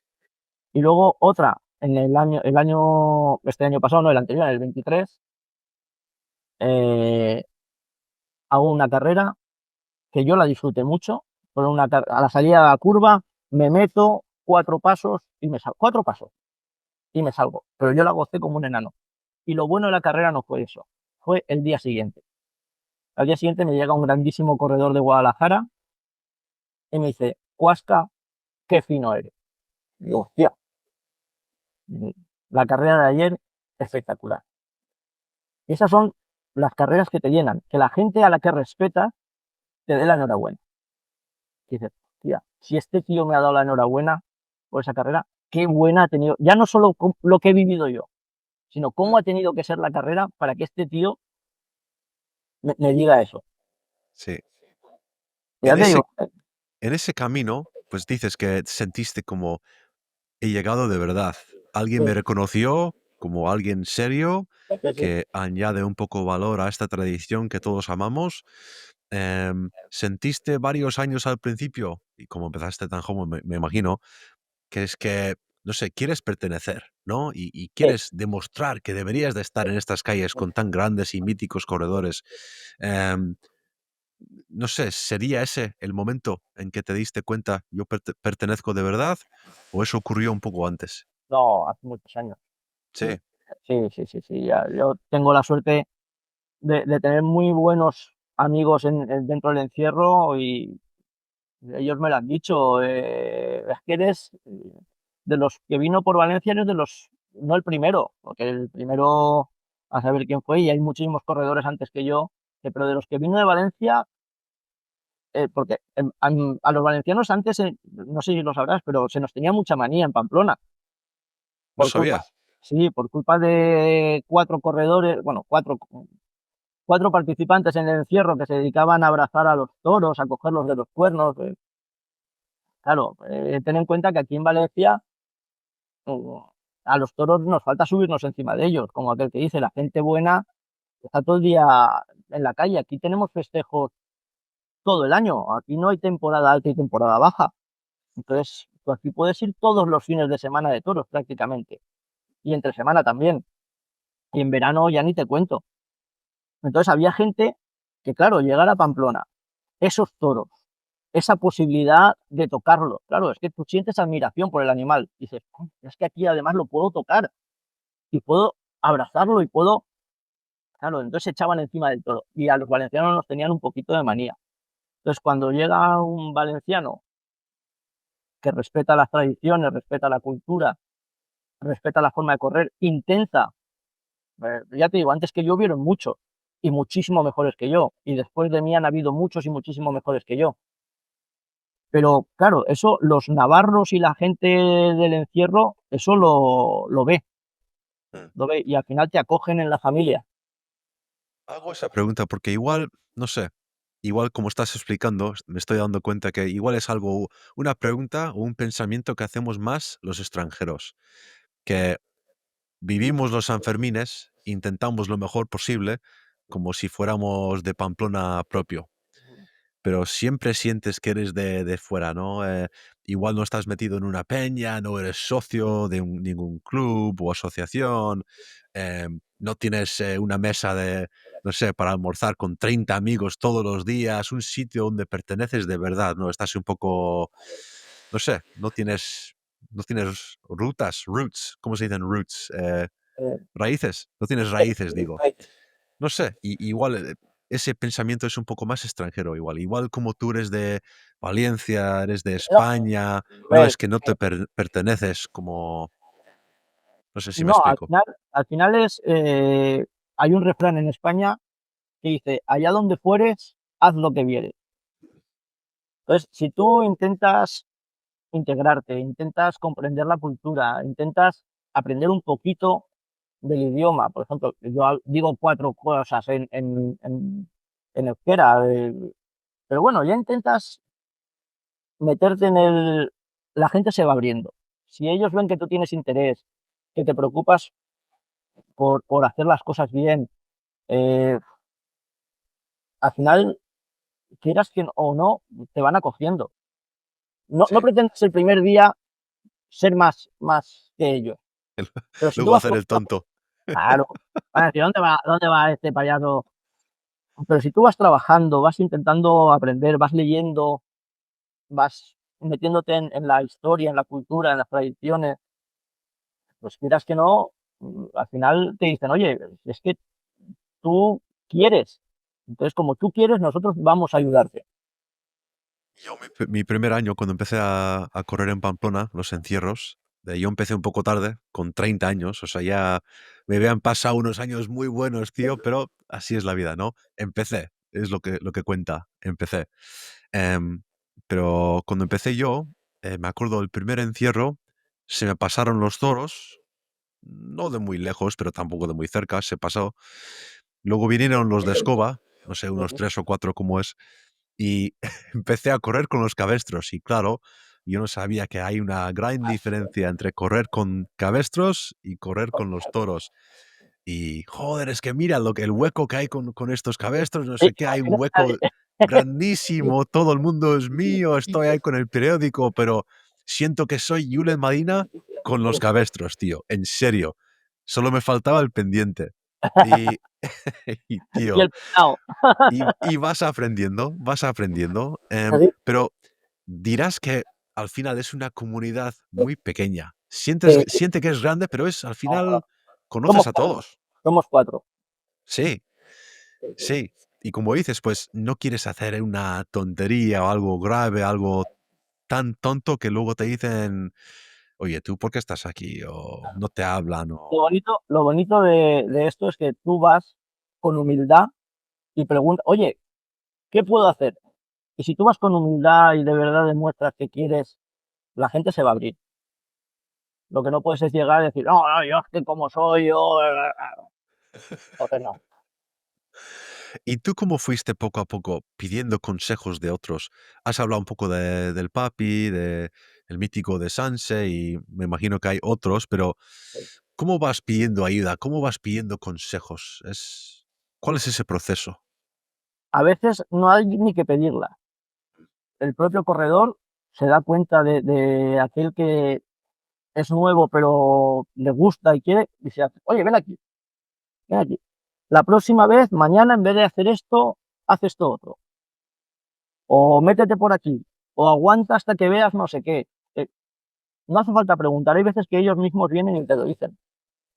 Y luego otra, en este año pasado, no, el anterior, el 23, hago una carrera que yo la disfruté mucho, a la salida de la curva me meto 4 pasos y me salgo, 4 pasos y me salgo, pero yo la gocé como un enano. Y lo bueno de la carrera no fue eso, fue el día siguiente. Al día siguiente me llega un grandísimo corredor de Guadalajara y me dice, Huasca, qué fino eres. Y digo, hostia, la carrera de ayer, espectacular. Y esas son las carreras que te llenan, que la gente a la que respetas te dé la enhorabuena. Y dices, hostia, si este tío me ha dado la enhorabuena por esa carrera, qué buena ha tenido, ya no solo lo que he vivido yo, sino cómo ha tenido que ser la carrera para que este tío me diga eso. Sí. Ya En te ese, digo, en ese camino, pues dices que sentiste como he llegado de verdad. Alguien me reconoció como alguien serio, que añade un poco valor a esta tradición que todos amamos. ¿Sentiste varios años al principio, y como empezaste tan joven, me imagino, que es que, no sé, quieres pertenecer, ¿no? Y quieres demostrar que deberías de estar en estas calles con tan grandes y míticos corredores. Em, no sé, ¿sería ese el momento en que te diste cuenta yo pertenezco de verdad? ¿O eso ocurrió un poco antes? no, hace muchos años. Sí. Sí, sí, sí, sí. Yo tengo la suerte de tener muy buenos amigos dentro del encierro y ellos me lo han dicho. Es que eres de los que vino por Valencia, eres de los, no el primero, porque el primero, a saber quién fue, y hay muchísimos corredores antes que yo, pero de los que vino de Valencia, porque a los valencianos antes, no sé si lo sabrás, pero se nos tenía mucha manía en Pamplona. No Por culpa, sabía. sí, por culpa de 4 corredores, bueno, cuatro participantes en el encierro que se dedicaban a abrazar a los toros, a cogerlos de los cuernos. Claro, ten en cuenta que aquí en Valencia a los toros nos falta subirnos encima de ellos, como aquel que dice, la gente buena está todo el día en la calle. Aquí tenemos festejos todo el año, aquí no hay temporada alta y temporada baja. Entonces, tú aquí puedes ir todos los fines de semana de toros prácticamente, y entre semana también, y en verano ya ni te cuento. Entonces había gente que, claro, llegar a Pamplona, esos toros, esa posibilidad de tocarlo, claro, es que tú sientes admiración por el animal, dices, es que aquí además lo puedo tocar y puedo abrazarlo y puedo, claro, entonces se echaban encima del toro y a los valencianos nos tenían un poquito de manía. Entonces cuando llega un valenciano que respeta las tradiciones, respeta la cultura, respeta la forma de correr, intenta, ya te digo, antes que yo vieron muchos y muchísimo mejores que yo, y después de mí han habido muchos y muchísimo mejores que yo. Pero claro, eso los navarros y la gente del encierro, eso Mm. lo ve y al final te acogen en la familia. Hago esa pregunta porque igual, no sé, igual como estás explicando, me estoy dando cuenta que igual es algo, una pregunta o un pensamiento que hacemos más los extranjeros, que vivimos los Sanfermines, intentamos lo mejor posible, como si fuéramos de Pamplona propio. Pero siempre sientes que eres de fuera, ¿no? Igual no estás metido en una peña, no eres socio de ningún club o asociación, no tienes una mesa de, no sé, para almorzar con 30 amigos todos los días, un sitio donde perteneces de verdad, ¿no? Estás un poco, no sé, no tienes roots, ¿cómo se dicen roots? Eh, Raíces, no tienes raíces, digo. No sé, igual ese pensamiento es un poco más extranjero igual. Igual como tú eres de Valencia, eres de No, España, a no ver, es que no te perteneces como... No sé si me no, explico. al final hay un refrán en España que dice, allá donde fueres, haz lo que vieres. Entonces, si tú intentas integrarte, intentas comprender la cultura, intentas aprender un poquito del idioma, por ejemplo, yo digo 4 cosas en euskera, pero bueno, ya intentas meterte la gente se va abriendo. Si ellos ven que tú tienes interés, que te preocupas por hacer las cosas bien, eh, al final, quieras que o no, te van acogiendo. No Sí. pretendes el primer día ser más que ellos, pero si tú Luego vas hacer el tonto. claro, van a decir, ¿dónde va este payaso? Pero si tú vas trabajando, vas intentando aprender, vas leyendo, vas metiéndote en la historia, en la cultura, en las tradiciones, pues quieras que no, al final te dicen, oye, es que tú quieres. Entonces, como tú quieres, nosotros vamos a ayudarte. Yo mi primer año, cuando empecé a correr en Pamplona, los encierros, yo empecé un poco tarde, con 30 años, o sea, ya me habían pasado unos años muy buenos, tío, pero así es la vida, ¿no? Empecé, es lo que cuenta, empecé. Em, pero cuando empecé yo, me acuerdo del primer encierro, se me pasaron los toros, no de muy lejos, pero tampoco de muy cerca, se pasó. Luego vinieron los de escoba, no sé, unos 3 o 4 como es, y empecé a correr con los cabestros. Y claro, yo no sabía que hay una gran diferencia entre correr con cabestros y correr con los toros. Y joder, es que mira el hueco que hay con estos cabestros, no Sí, sé qué, hay un hueco grandísimo, todo el mundo es mío, estoy ahí con el periódico, pero siento que soy Julen Madina con los cabestros, tío, en serio. Solo me faltaba el pendiente. Y, y y tío, el peinado. y vas aprendiendo, Así, pero dirás que al final es una comunidad muy pequeña. sí, Siente que es grande, pero es al final somos conoces a 4, todos. somos 4. Sí, sí. Y como dices, pues no quieres hacer una tontería o algo grave, algo tan tonto que luego te dicen, oye, ¿tú por qué estás aquí? O no te hablan, o... Lo bonito de esto es que tú vas con humildad y preguntas, oye, ¿qué puedo hacer? Y si tú vas con humildad y de verdad demuestras que quieres, la gente se va a abrir. Lo que no puedes es llegar y decir, no, no, yo es que como soy yo, entonces no. ¿Y tú cómo fuiste poco a poco pidiendo consejos de otros? Has hablado un poco del papi, de el mítico de Sanse y me imagino que hay otros, pero ¿cómo vas pidiendo ayuda? ¿Cómo vas pidiendo consejos? ¿Cuál es ese proceso? A veces no hay ni que pedirla. El propio corredor se da cuenta de aquel que es nuevo, pero le gusta y quiere, y se hace, oye, ven aquí. La próxima vez, mañana, en vez de hacer esto, haz esto otro. O métete por aquí, o aguanta hasta que veas no sé qué. Eh, no hace falta preguntar, hay veces que ellos mismos vienen y te lo dicen.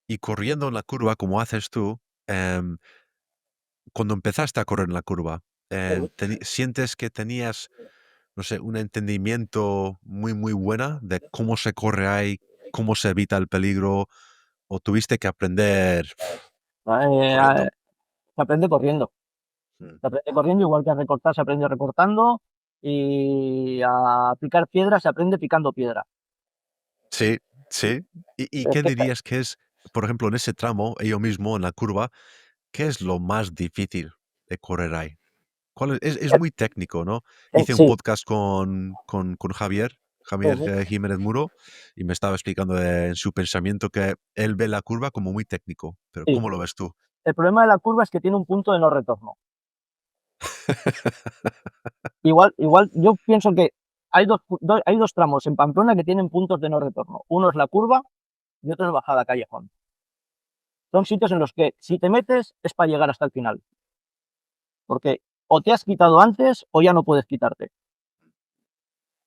Y corriendo en la curva, como haces tú, cuando empezaste a correr en la curva, ¿sientes que tenías, no sé, un entendimiento muy, muy buena de cómo se corre ahí, cómo se evita el peligro, o tuviste que aprender Eh, corriendo? se aprende corriendo. Mm. Se aprende corriendo, igual que a recortar se aprende recortando, y a picar piedra se aprende picando piedra. Sí, sí. ¿Y Es qué que dirías que es, por ejemplo, en ese tramo, ello mismo, en la curva, qué es lo más difícil de correr ahí? Es muy técnico, ¿no? Hice un sí, podcast con Javier ujú, Jiménez Muro, y me estaba explicando en su pensamiento que él ve la curva como muy técnico, pero sí. ¿cómo lo ves tú? El problema de la curva es que tiene un punto de no retorno. Igual, yo pienso que hay dos tramos en Pamplona que tienen puntos de no retorno. Uno es la curva y otro es bajada callejón. Son sitios en los que si te metes es para llegar hasta el final, porque o te has quitado antes o ya no puedes quitarte.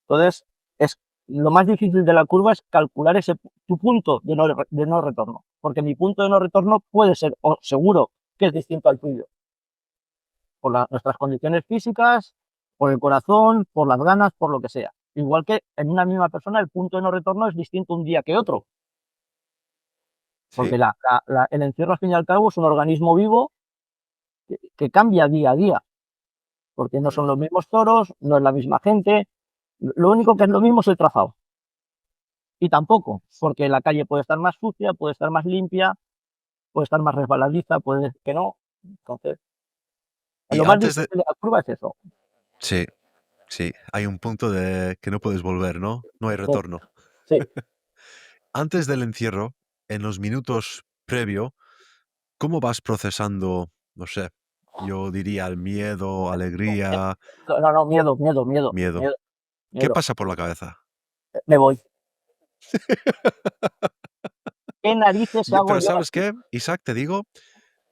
Entonces, es lo más difícil de la curva es calcular tu punto de no retorno, porque mi punto de no retorno puede ser, o seguro que es distinto al tuyo. por nuestras condiciones físicas, por el corazón, por las ganas, por lo que sea. Igual que en una misma persona el punto de no retorno es distinto un día que otro, porque Sí. el encierro al fin y al cabo es un organismo vivo que cambia día a día, porque no son los mismos toros, no es la misma gente, lo único que es lo mismo es el trazado. Y tampoco, porque la calle puede estar más sucia, puede estar más limpia, puede estar más resbaladiza, puede que no. Entonces, Y lo más antes de... difícil de la curva es eso. Sí, sí, hay un punto de que no puedes volver, ¿no? No hay Sí, retorno. sí. Antes del encierro, en los minutos previo, ¿cómo vas procesando, no sé, yo diría el miedo, alegría, No, no, miedo, miedo, miedo, miedo? miedo, ¿Qué miedo. pasa por la cabeza? Me voy. ¿Qué narices hago Pero yo ¿sabes aquí? qué, Isaac? Te digo,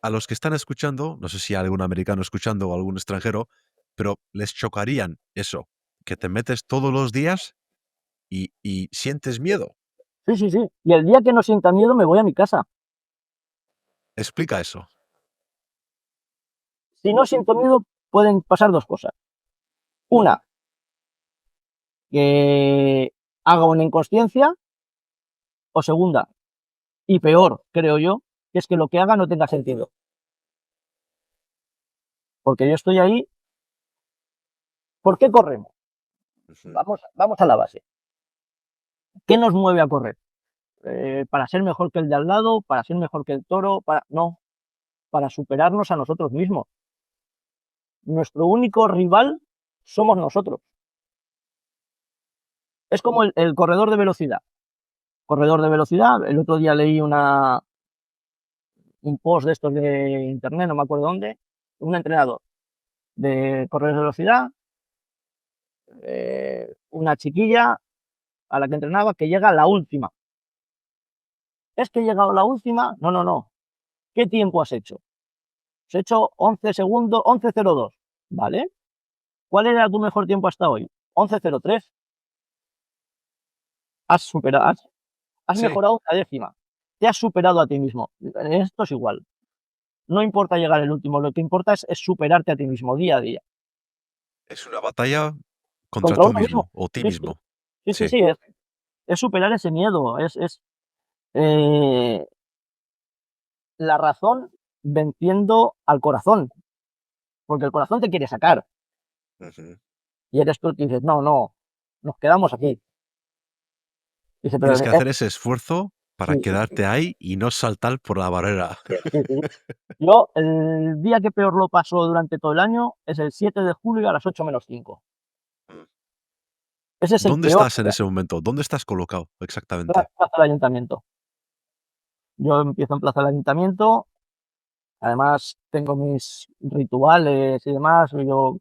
a los que están escuchando, no sé si hay algún americano escuchando o algún extranjero, pero les chocarían eso, que te metes todos los días y sientes miedo. Sí, sí, sí. Y el día que no sienta miedo me voy a mi casa. Explica eso. Si no siento miedo, pueden pasar dos cosas. Una, que haga una inconsciencia, o segunda, y peor, creo yo, que es que lo que haga no tenga sentido. Porque yo estoy ahí. ¿Por qué corremos? Ujú. Vamos a la base. ¿Qué nos mueve a correr? ¿Para ser mejor que el de al lado? ¿Para ser mejor que el toro? No, para superarnos a nosotros mismos. Nuestro único rival somos nosotros. Es como el corredor de velocidad. Corredor de velocidad, el otro día leí un post de estos de internet, no me acuerdo dónde, un entrenador de corredores de velocidad, una chiquilla a la que entrenaba que llega a la última. ¿Es que he llegado a la última? No, no, no. ¿Qué tiempo has hecho? Has hecho 11 segundos, 11:02, ¿vale? ¿Cuál era tu mejor tiempo hasta hoy? 11:03. Has superado, has Sí, mejorado una décima. Te has superado a ti mismo. Esto es igual. No importa llegar el último, lo que importa es superarte a ti mismo día a día. es una batalla contra Contra tú uno mismo. mismo o ti Sí, sí, mismo. sí, sí, Sí. sí, es superar ese miedo, eh, la razón venciendo al corazón, porque el corazón te quiere sacar Ujú. y eres tú el que dices, no, no, nos quedamos aquí. Dice, pero Tienes que hacer ese esfuerzo para sí, sí, quedarte ahí y no saltar por la barrera. sí, sí. Yo, el día que peor lo paso durante todo el año es el 7 de julio a las 8:05. Ese es el ¿Dónde peor estás en día. ese momento? ¿Dónde estás colocado exactamente? Plaza del Ayuntamiento. Yo empiezo en Plaza del Ayuntamiento, además tengo mis rituales y demás, yo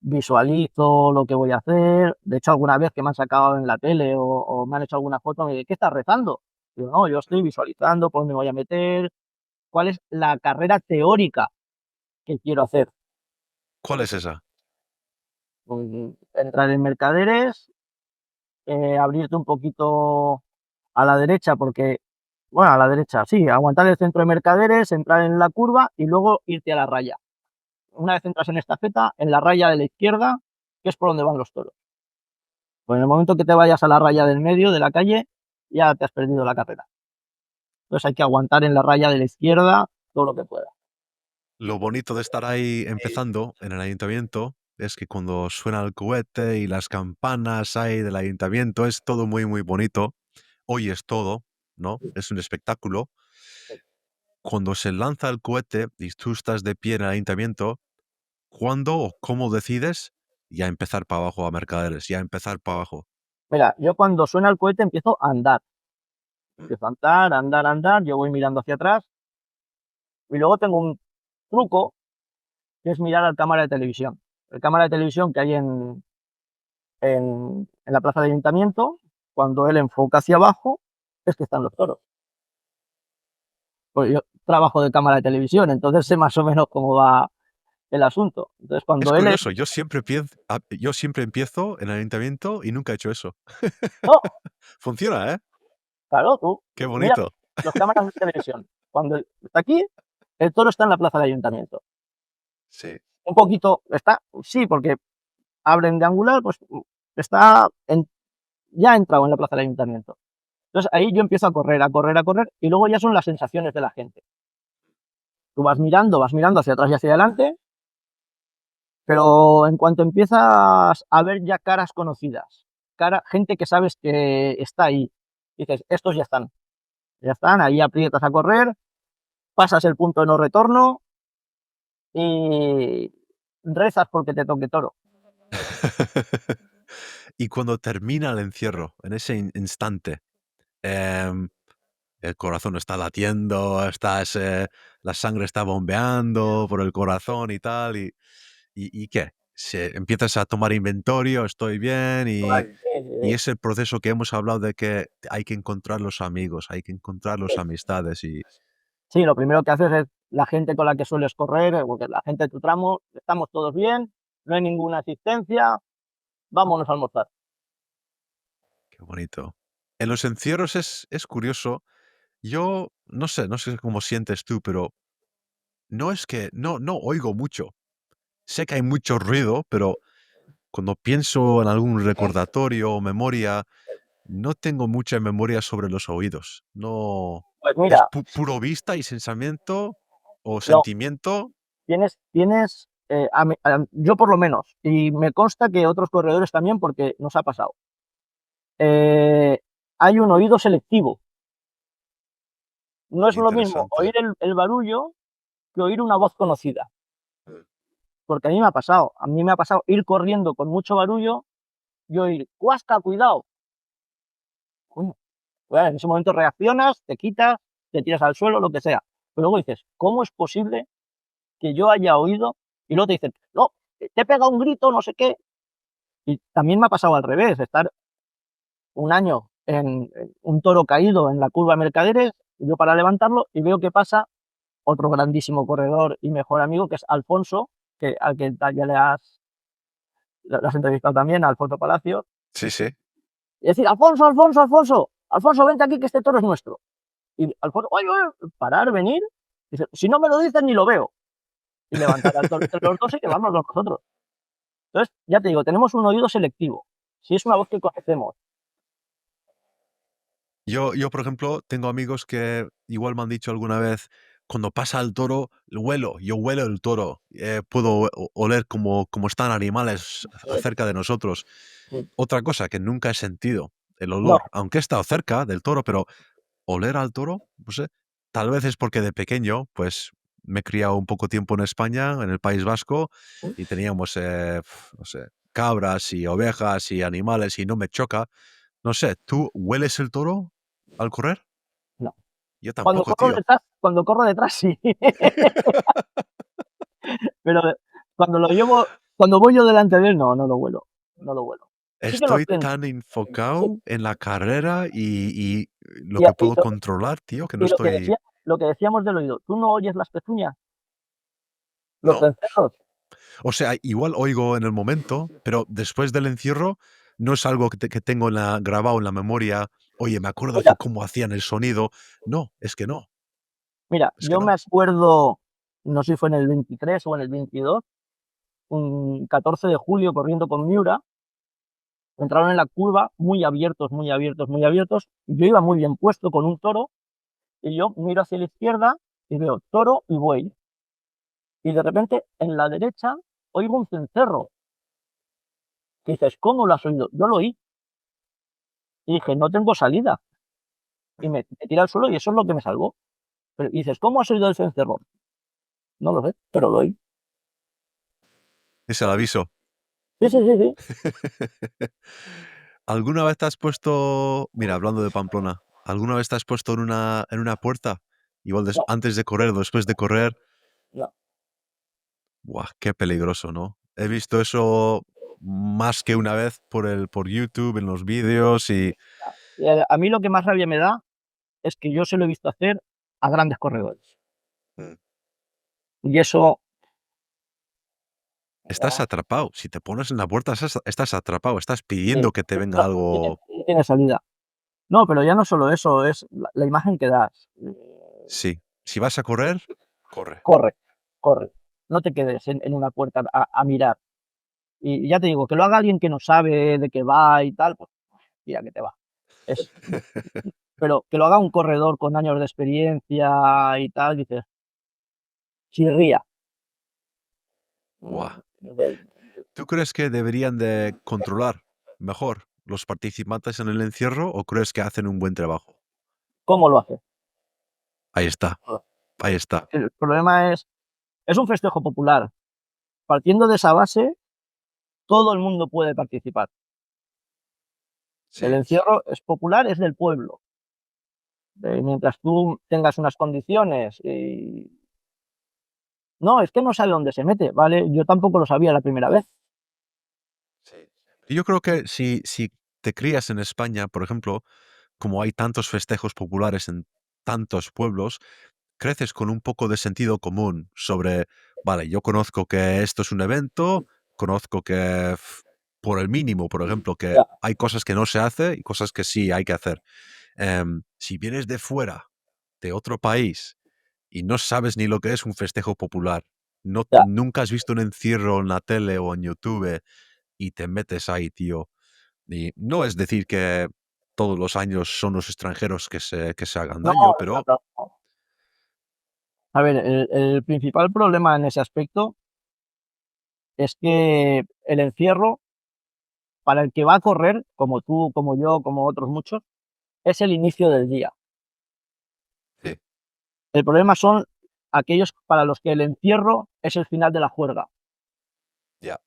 visualizo lo que voy a hacer. De hecho, alguna vez que me han sacado en la tele o me han hecho alguna foto, me dicen, ¿qué estás rezando? Digo, no, yo estoy visualizando por dónde me voy a meter, cuál es la carrera teórica que quiero hacer. ¿Cuál es esa? Entrar en Mercaderes, abrirte un poquito a la derecha, porque, bueno, a la derecha, sí, aguantar el centro de Mercaderes, entrar en la curva y luego irte a la raya. Una vez entras en esta feta, en la raya de la izquierda, que es por donde van los toros. Pues en el momento que te vayas a la raya del medio de la calle, ya te has perdido la carrera. Entonces hay que aguantar en la raya de la izquierda todo lo que pueda. Lo bonito de estar ahí empezando en el ayuntamiento es que cuando suena el cohete y las campanas ahí del ayuntamiento es todo muy, muy bonito. Oyes todo, ¿no? Es un espectáculo. Cuando se lanza el cohete y tú estás de pie en el ayuntamiento, ¿cuándo o cómo decides ya empezar para abajo a Mercaderes? Ya empezar para abajo. Mira, yo cuando suena el cohete empiezo a andar. Empiezo a andar, andar, andar, yo voy mirando hacia atrás y luego tengo un truco que es mirar al cámara de televisión. El cámara de televisión que hay en la plaza de ayuntamiento, cuando él enfoca hacia abajo, es que están los toros. Pues yo trabajo de cámara de televisión, entonces sé más o menos cómo va el asunto. Entonces, Es cuando él... curioso, yo siempre empiezo en el ayuntamiento y nunca he hecho eso. No, Funciona, ¿eh? claro, tú Qué mira bonito. los cámaras de televisión. Cuando él está aquí, el toro está en la plaza del ayuntamiento. Sí. un poquito, sí, porque abren de angular, pues ya ha entrado en la plaza del ayuntamiento. Entonces ahí yo empiezo a correr, y luego ya son las sensaciones de la gente. Tú vas mirando hacia atrás y hacia adelante, pero en cuanto empiezas a ver ya caras conocidas, gente que sabes que está ahí, dices, estos ya están, ahí aprietas a correr, pasas el punto de no retorno y rezas porque te toque toro. Y cuando termina el encierro, en ese instante, el corazón está latiendo, la sangre está bombeando por el corazón y tal, ¿y qué? Empiezas a tomar inventario, estoy bien, y es el proceso que hemos hablado de que hay que encontrar los amigos, hay que encontrar las amistades y... Sí, lo primero que haces es la gente con la que sueles correr, porque la gente de tu tramo, estamos todos bien, no hay ninguna asistencia, vámonos a almorzar. Qué bonito. En los encierros es curioso. Yo no sé cómo sientes tú, pero no es que no oigo mucho. Sé que hay mucho ruido, pero cuando pienso en algún recordatorio o memoria, no tengo mucha memoria sobre los oídos. No Pues es mira, puro vista y sentimiento o no, sentimiento. tienes, yo por lo menos, y me consta que otros corredores también, porque nos ha pasado. Hay un oído selectivo. No es lo mismo Interesante. oír el barullo que oír una voz conocida. Porque a mí me ha pasado ir corriendo con mucho barullo y oír, ¡cuasca, cuidado! Bueno, en ese momento reaccionas, te quitas, te tiras al suelo, lo que sea. Pero luego dices, ¿cómo es posible que yo haya oído? Y luego te dicen, no, te pega un grito, no sé qué. Y también me ha pasado al revés, estar un año en un toro caído en la curva Mercaderes, yo para levantarlo y veo que pasa otro grandísimo corredor y mejor amigo, que es Alfonso, al que ya le has entrevistado también, a Alfonso Palacios. Sí, sí. Y decir, Alfonso, vente aquí que este toro es nuestro. Y Alfonso, oye, parar, venir. Dice, si no me lo dices ni lo veo. Y levantar al toro entre los dos y llevarnos nosotros. Entonces, ya te digo, tenemos un oído selectivo. Si es una voz que conocemos. Yo, por ejemplo, tengo amigos que igual me han dicho alguna vez, cuando pasa el toro, yo huelo el toro, puedo oler como están animales cerca de nosotros. Otra cosa que nunca he sentido, el No, olor, aunque he estado cerca del toro, pero oler al toro, no sé, tal vez es porque de pequeño, pues me he criado un poco tiempo en España, en el País Vasco, y teníamos, no sé, cabras y ovejas y animales y no me choca. No sé, ¿tú hueles el toro al correr? no. Yo tampoco, tío. Cuando corro detrás, sí. Pero cuando voy yo delante de él, no lo huelo. No lo huelo. Sí que lo Estoy siento. tan Sí, enfocado en la carrera y lo y, que y puedo controlar, tío, que no y estoy... lo que decíamos del oído, ¿tú no oyes las pezuñas? Los No. cencerros. O sea, igual oigo en el momento, pero después del encierro no es algo que tengo grabado en la memoria. Oye, me acuerdo Mira, de cómo hacían el sonido. No, es que no, es que yo me no. acuerdo, no sé si fue en el 23 o en el 22, un 14 de julio corriendo con Miura, entraron en la curva muy abiertos, muy abiertos, muy abiertos. Yo iba muy bien puesto con un toro y yo miro hacia la izquierda y veo toro y buey. Y de repente en la derecha oigo un cencerro. Que dices, ¿cómo lo has oído? Yo lo oí. Y dije, no tengo salida. Y me tiré al suelo y eso es lo que me salvó. Pero dices, ¿cómo has oído el cencerro? No lo sé, pero lo oí. Es el aviso. Sí, sí, sí, sí. ¿Alguna vez te has puesto, mira, hablando de Pamplona, alguna vez te has puesto en una puerta? Igual No, antes de correr o después de correr. no. Buah, qué peligroso, ¿no? He visto eso más que una vez por YouTube, en los vídeos y... A mí lo que más rabia me da es que yo se lo he visto hacer a grandes corredores. Mm. Y eso Estás atrapado. Si te pones en la puerta, estás atrapado. Estás sí, pidiendo que te venga no tiene, algo... no tiene salida. No, pero ya no solo eso, es la imagen que das. Sí. Si vas a correr, corre. Corre, corre. no te quedes en una puerta a mirar. Y ya te digo, que lo haga alguien que no sabe de qué va y tal, pues mira que te va. Es, pero que lo haga un corredor con años de experiencia y tal, dices, chirría. Buah. Mm, ¿Tú crees que deberían de controlar mejor los participantes en el encierro o crees que hacen un buen trabajo? ¿Cómo lo hace? Ahí está, ahí está. El problema es un festejo popular. Partiendo de esa base, todo el mundo puede participar. El Sí, encierro es popular, es del pueblo. Mientras tú tengas unas condiciones y... No, es que no sabe dónde se mete, ¿vale? Yo tampoco lo sabía la primera vez. sí. Yo creo que si te crías en España, por ejemplo, como hay tantos festejos populares en tantos pueblos, creces con un poco de sentido común sobre, vale, yo conozco que esto es un evento, conozco que por el mínimo, por ejemplo, que Ya, hay cosas que no se hace y cosas que sí hay que hacer. Si vienes de fuera, de otro país, y no sabes ni lo que es un festejo popular, ya. nunca has visto un encierro en la tele o en YouTube y te metes ahí, tío. Y no es decir que todos los años son los extranjeros que se hagan No, daño, no, pero no. A ver, el principal problema en ese aspecto es que el encierro, para el que va a correr, como tú, como yo, como otros muchos, es el inicio del día. sí, El problema son aquellos para los que el encierro es el final de la juerga. ya.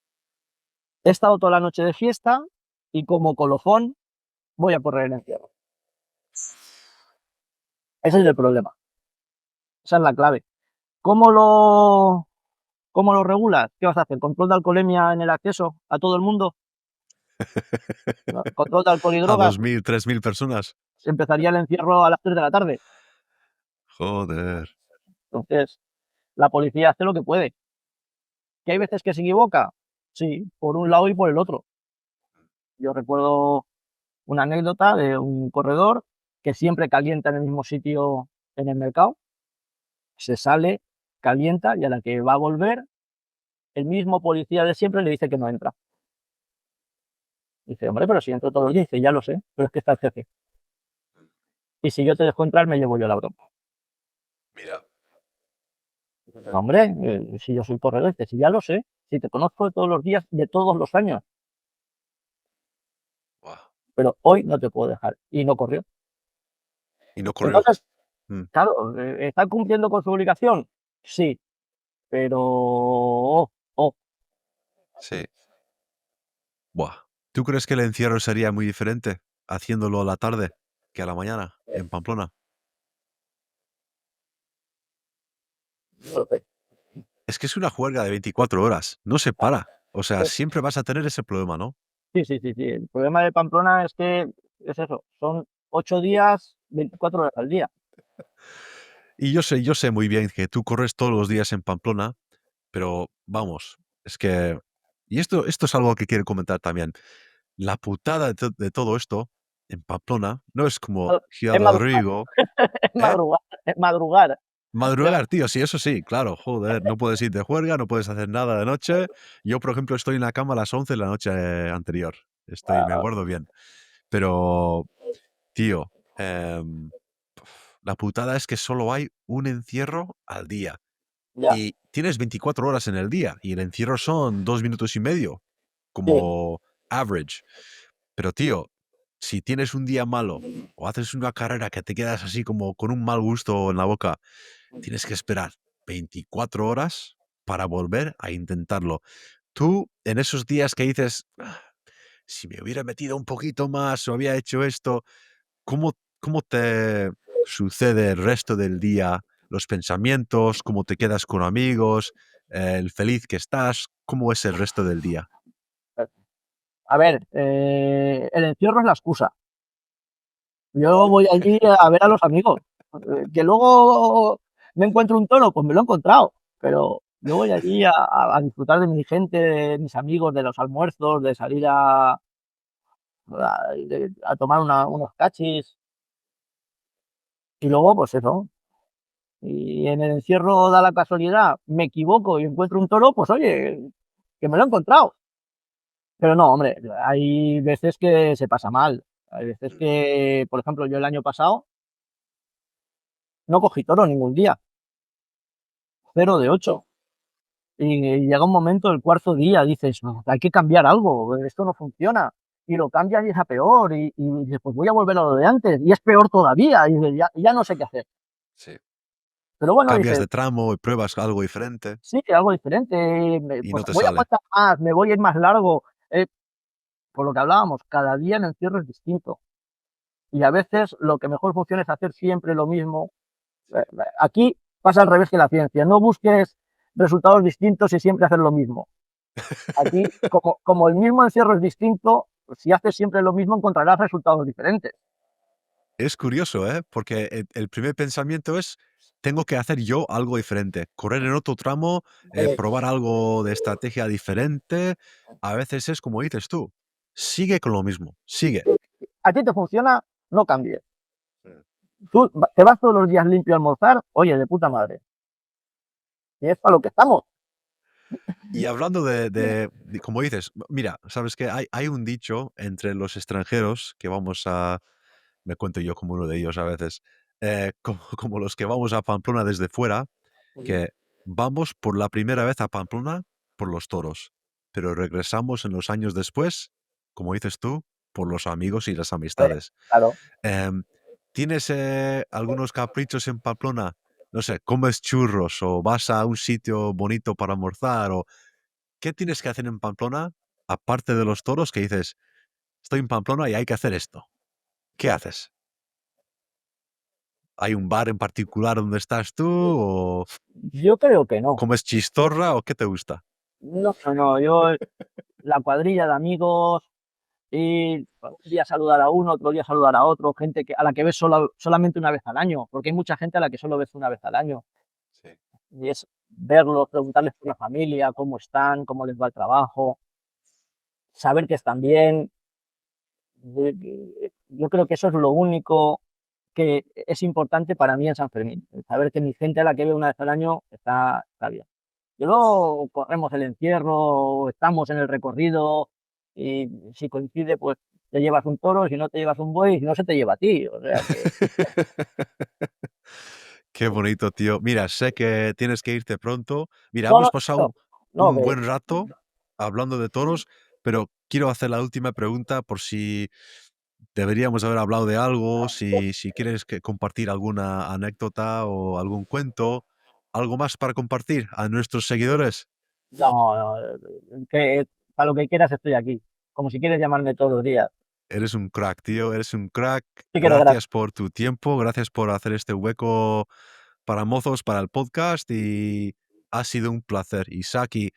He estado toda la noche de fiesta y como colofón voy a correr el encierro. Ese es el problema. Esa es la clave. ¿Cómo cómo lo regulas? ¿Qué vas a hacer? ¿Control de alcoholemia en el acceso a todo el mundo? ¿No? ¿Control de alcohol y A drogas? 2000, 3000 personas. Se empezaría el encierro a las 3 de la tarde. Joder. Entonces, la policía hace lo que puede. ¿Que hay veces que se equivoca? Sí, por un lado y por el otro. Yo recuerdo una anécdota de un corredor que siempre calienta en el mismo sitio en el mercado, se sale, calienta y a la que va a volver, el mismo policía de siempre le dice que no entra. Dice, hombre, pero si entro todos los días, dice, ya lo sé, pero es que está el jefe. Y si yo te dejo entrar, me llevo yo la broma. Mira. Dice, hombre, si yo soy corredor, dice, si ya lo sé, si te conozco de todos los días, de todos los años, Buah. pero hoy no te puedo dejar. Y no corrió. Y no corrió. Entonces, Mm, claro, ¿está cumpliendo con su obligación? Sí, pero... oh, sí. Buah. ¿Tú crees que el encierro sería muy diferente haciéndolo a la tarde que a la mañana en Pamplona? no lo sé. Es que es una juerga de 24 horas. No se para. O sea, siempre vas a tener ese problema, ¿no? Sí, sí, sí, sí. El problema de Pamplona es que es eso, son 8 días, 24 horas al día. Y yo sé muy bien que tú corres todos los días en Pamplona, pero vamos, es que... Y esto es algo que quiero comentar también. La putada de todo esto en Pamplona no es como Es Ciudad madrugar, Rodrigo, es ¿eh? madrugar, es madrugar. Madrugar, tío, sí, eso sí, claro, joder, no puedes ir de juerga, no puedes hacer nada de noche. Yo, por ejemplo, estoy en la cama a las 11 de la noche anterior. Me guardo bien. Pero, tío, la putada es que solo hay un encierro al día. Ya, Y tienes 24 horas en el día y el encierro son 2 minutos y medio, sí, como average. Pero tío, si tienes un día malo o haces una carrera que te quedas así como con un mal gusto en la boca, tienes que esperar 24 horas para volver a intentarlo. Tú, en esos días que dices, "Ah, si me hubiera metido un poquito más o había hecho esto", ¿cómo te sucede el resto del día? Los pensamientos, cómo te quedas con amigos, el feliz que estás, ¿cómo es el resto del día? a ver, el encierro es la excusa. Yo voy allí a ver a los amigos. Que luego me encuentro un toro, pues me lo he encontrado, pero yo voy allí a disfrutar de mi gente, de mis amigos, de los almuerzos, de salir a tomar unos cachis y luego, pues eso, Y en el encierro da la casualidad, me equivoco y encuentro un toro, pues oye, que me lo he encontrado. Pero no, hombre, hay veces que se pasa mal. Hay veces que, por ejemplo, yo el año pasado no cogí toro ningún día, 0 de 8. Y llega un momento, el cuarto día, dices, "No, hay que cambiar algo, esto no funciona". Y lo cambias y es a peor. Y dices, pues voy a volver a lo de antes. Y es peor todavía. Y dices, ya no sé qué hacer. Sí. Pero bueno, Cambias dices, de tramo y pruebas algo diferente sí, algo diferente. y Pues no te voy a sale. aguantar más, me voy a ir más largo. Por lo que hablábamos, cada día el encierro es distinto. Y a veces lo que mejor funciona es hacer siempre lo mismo. Aquí pasa al revés que la ciencia. No busques resultados distintos y siempre hacer lo mismo. Aquí, como el mismo encierro es distinto, si haces siempre lo mismo encontrarás resultados diferentes. Es curioso, ¿eh? Porque el primer pensamiento es, tengo que hacer yo algo diferente, correr en otro tramo, probar algo de estrategia diferente. A veces es como dices tú, sigue con lo mismo, sigue. A ti te funciona, no cambies. Tú te vas todos los días limpio a almorzar, oye, de puta madre. Y es para lo que estamos. Y hablando de como dices, mira, sabes que hay un dicho entre los extranjeros que me cuento yo como uno de ellos a veces, como los que vamos a Pamplona desde fuera, que vamos por la primera vez a Pamplona por los toros, pero regresamos en los años después, como dices tú, por los amigos y las amistades. Claro. Em, ¿Tienes algunos caprichos en Pamplona? No sé, comes churros o vas a un sitio bonito para almorzar o ¿qué tienes que hacer en Pamplona aparte de los toros que dices, estoy en Pamplona y hay que hacer esto? ¿Qué haces? ¿Hay un bar en particular donde estás tú o Yo creo que no. comes chistorra o qué te gusta? No, yo la cuadrilla de amigos y un día saludar a uno, otro día saludar a otro, gente a la que ves solamente una vez al año, porque hay mucha gente a la que solo ves una vez al año. Sí. Y es verlos, preguntarles por la familia, cómo están, cómo les va el trabajo, saber que están bien. Yo creo que eso es lo único que es importante para mí en San Fermín, saber que mi gente a la que veo una vez al año está bien. Y luego corremos el encierro, estamos en el recorrido y si coincide, pues te llevas un toro, si no te llevas un buey, si no se te lleva a ti. O sea que... Qué bonito, tío. Mira, sé que tienes que irte pronto. Mira, No, hemos pasado no, un buen rato hablando de toros, pero quiero hacer la última pregunta por si deberíamos haber hablado de algo, si quieres compartir alguna anécdota o algún cuento, algo más para compartir a nuestros seguidores. no, que para lo que quieras estoy aquí, como si quieres llamarme todos los días. Eres un crack, tío, eres un crack. Sí que no, Gracias por tu tiempo, gracias por hacer este hueco para mozos, para el podcast y ha sido un placer. Isaki,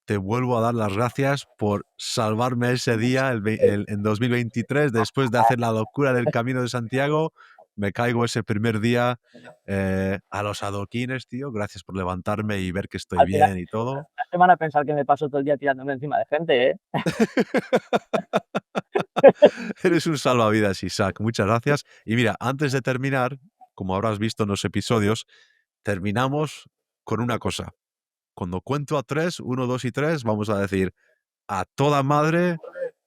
te vuelvo a dar las gracias por salvarme ese día en 2023, después de hacer la locura del Camino de Santiago. Me caigo ese primer día a los adoquines, tío. Gracias por levantarme y ver que estoy al final, bien y todo. se van a pensar que me paso todo el día tirándome encima de gente, ¿eh? Eres un salvavidas, Isaac. Muchas gracias. Y mira, antes de terminar, como habrás visto en los episodios, terminamos con una cosa. Cuando cuento a 3, 1, 2 y 3, vamos a decir a toda madre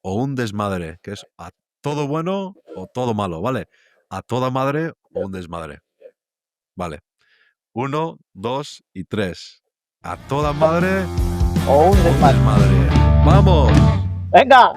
o un desmadre, que es a todo bueno o todo malo, ¿vale? A toda madre o un desmadre. Vale. 1, 2 y 3. A toda madre O un o un desmadre. desmadre. ¡Vamos! ¡Venga!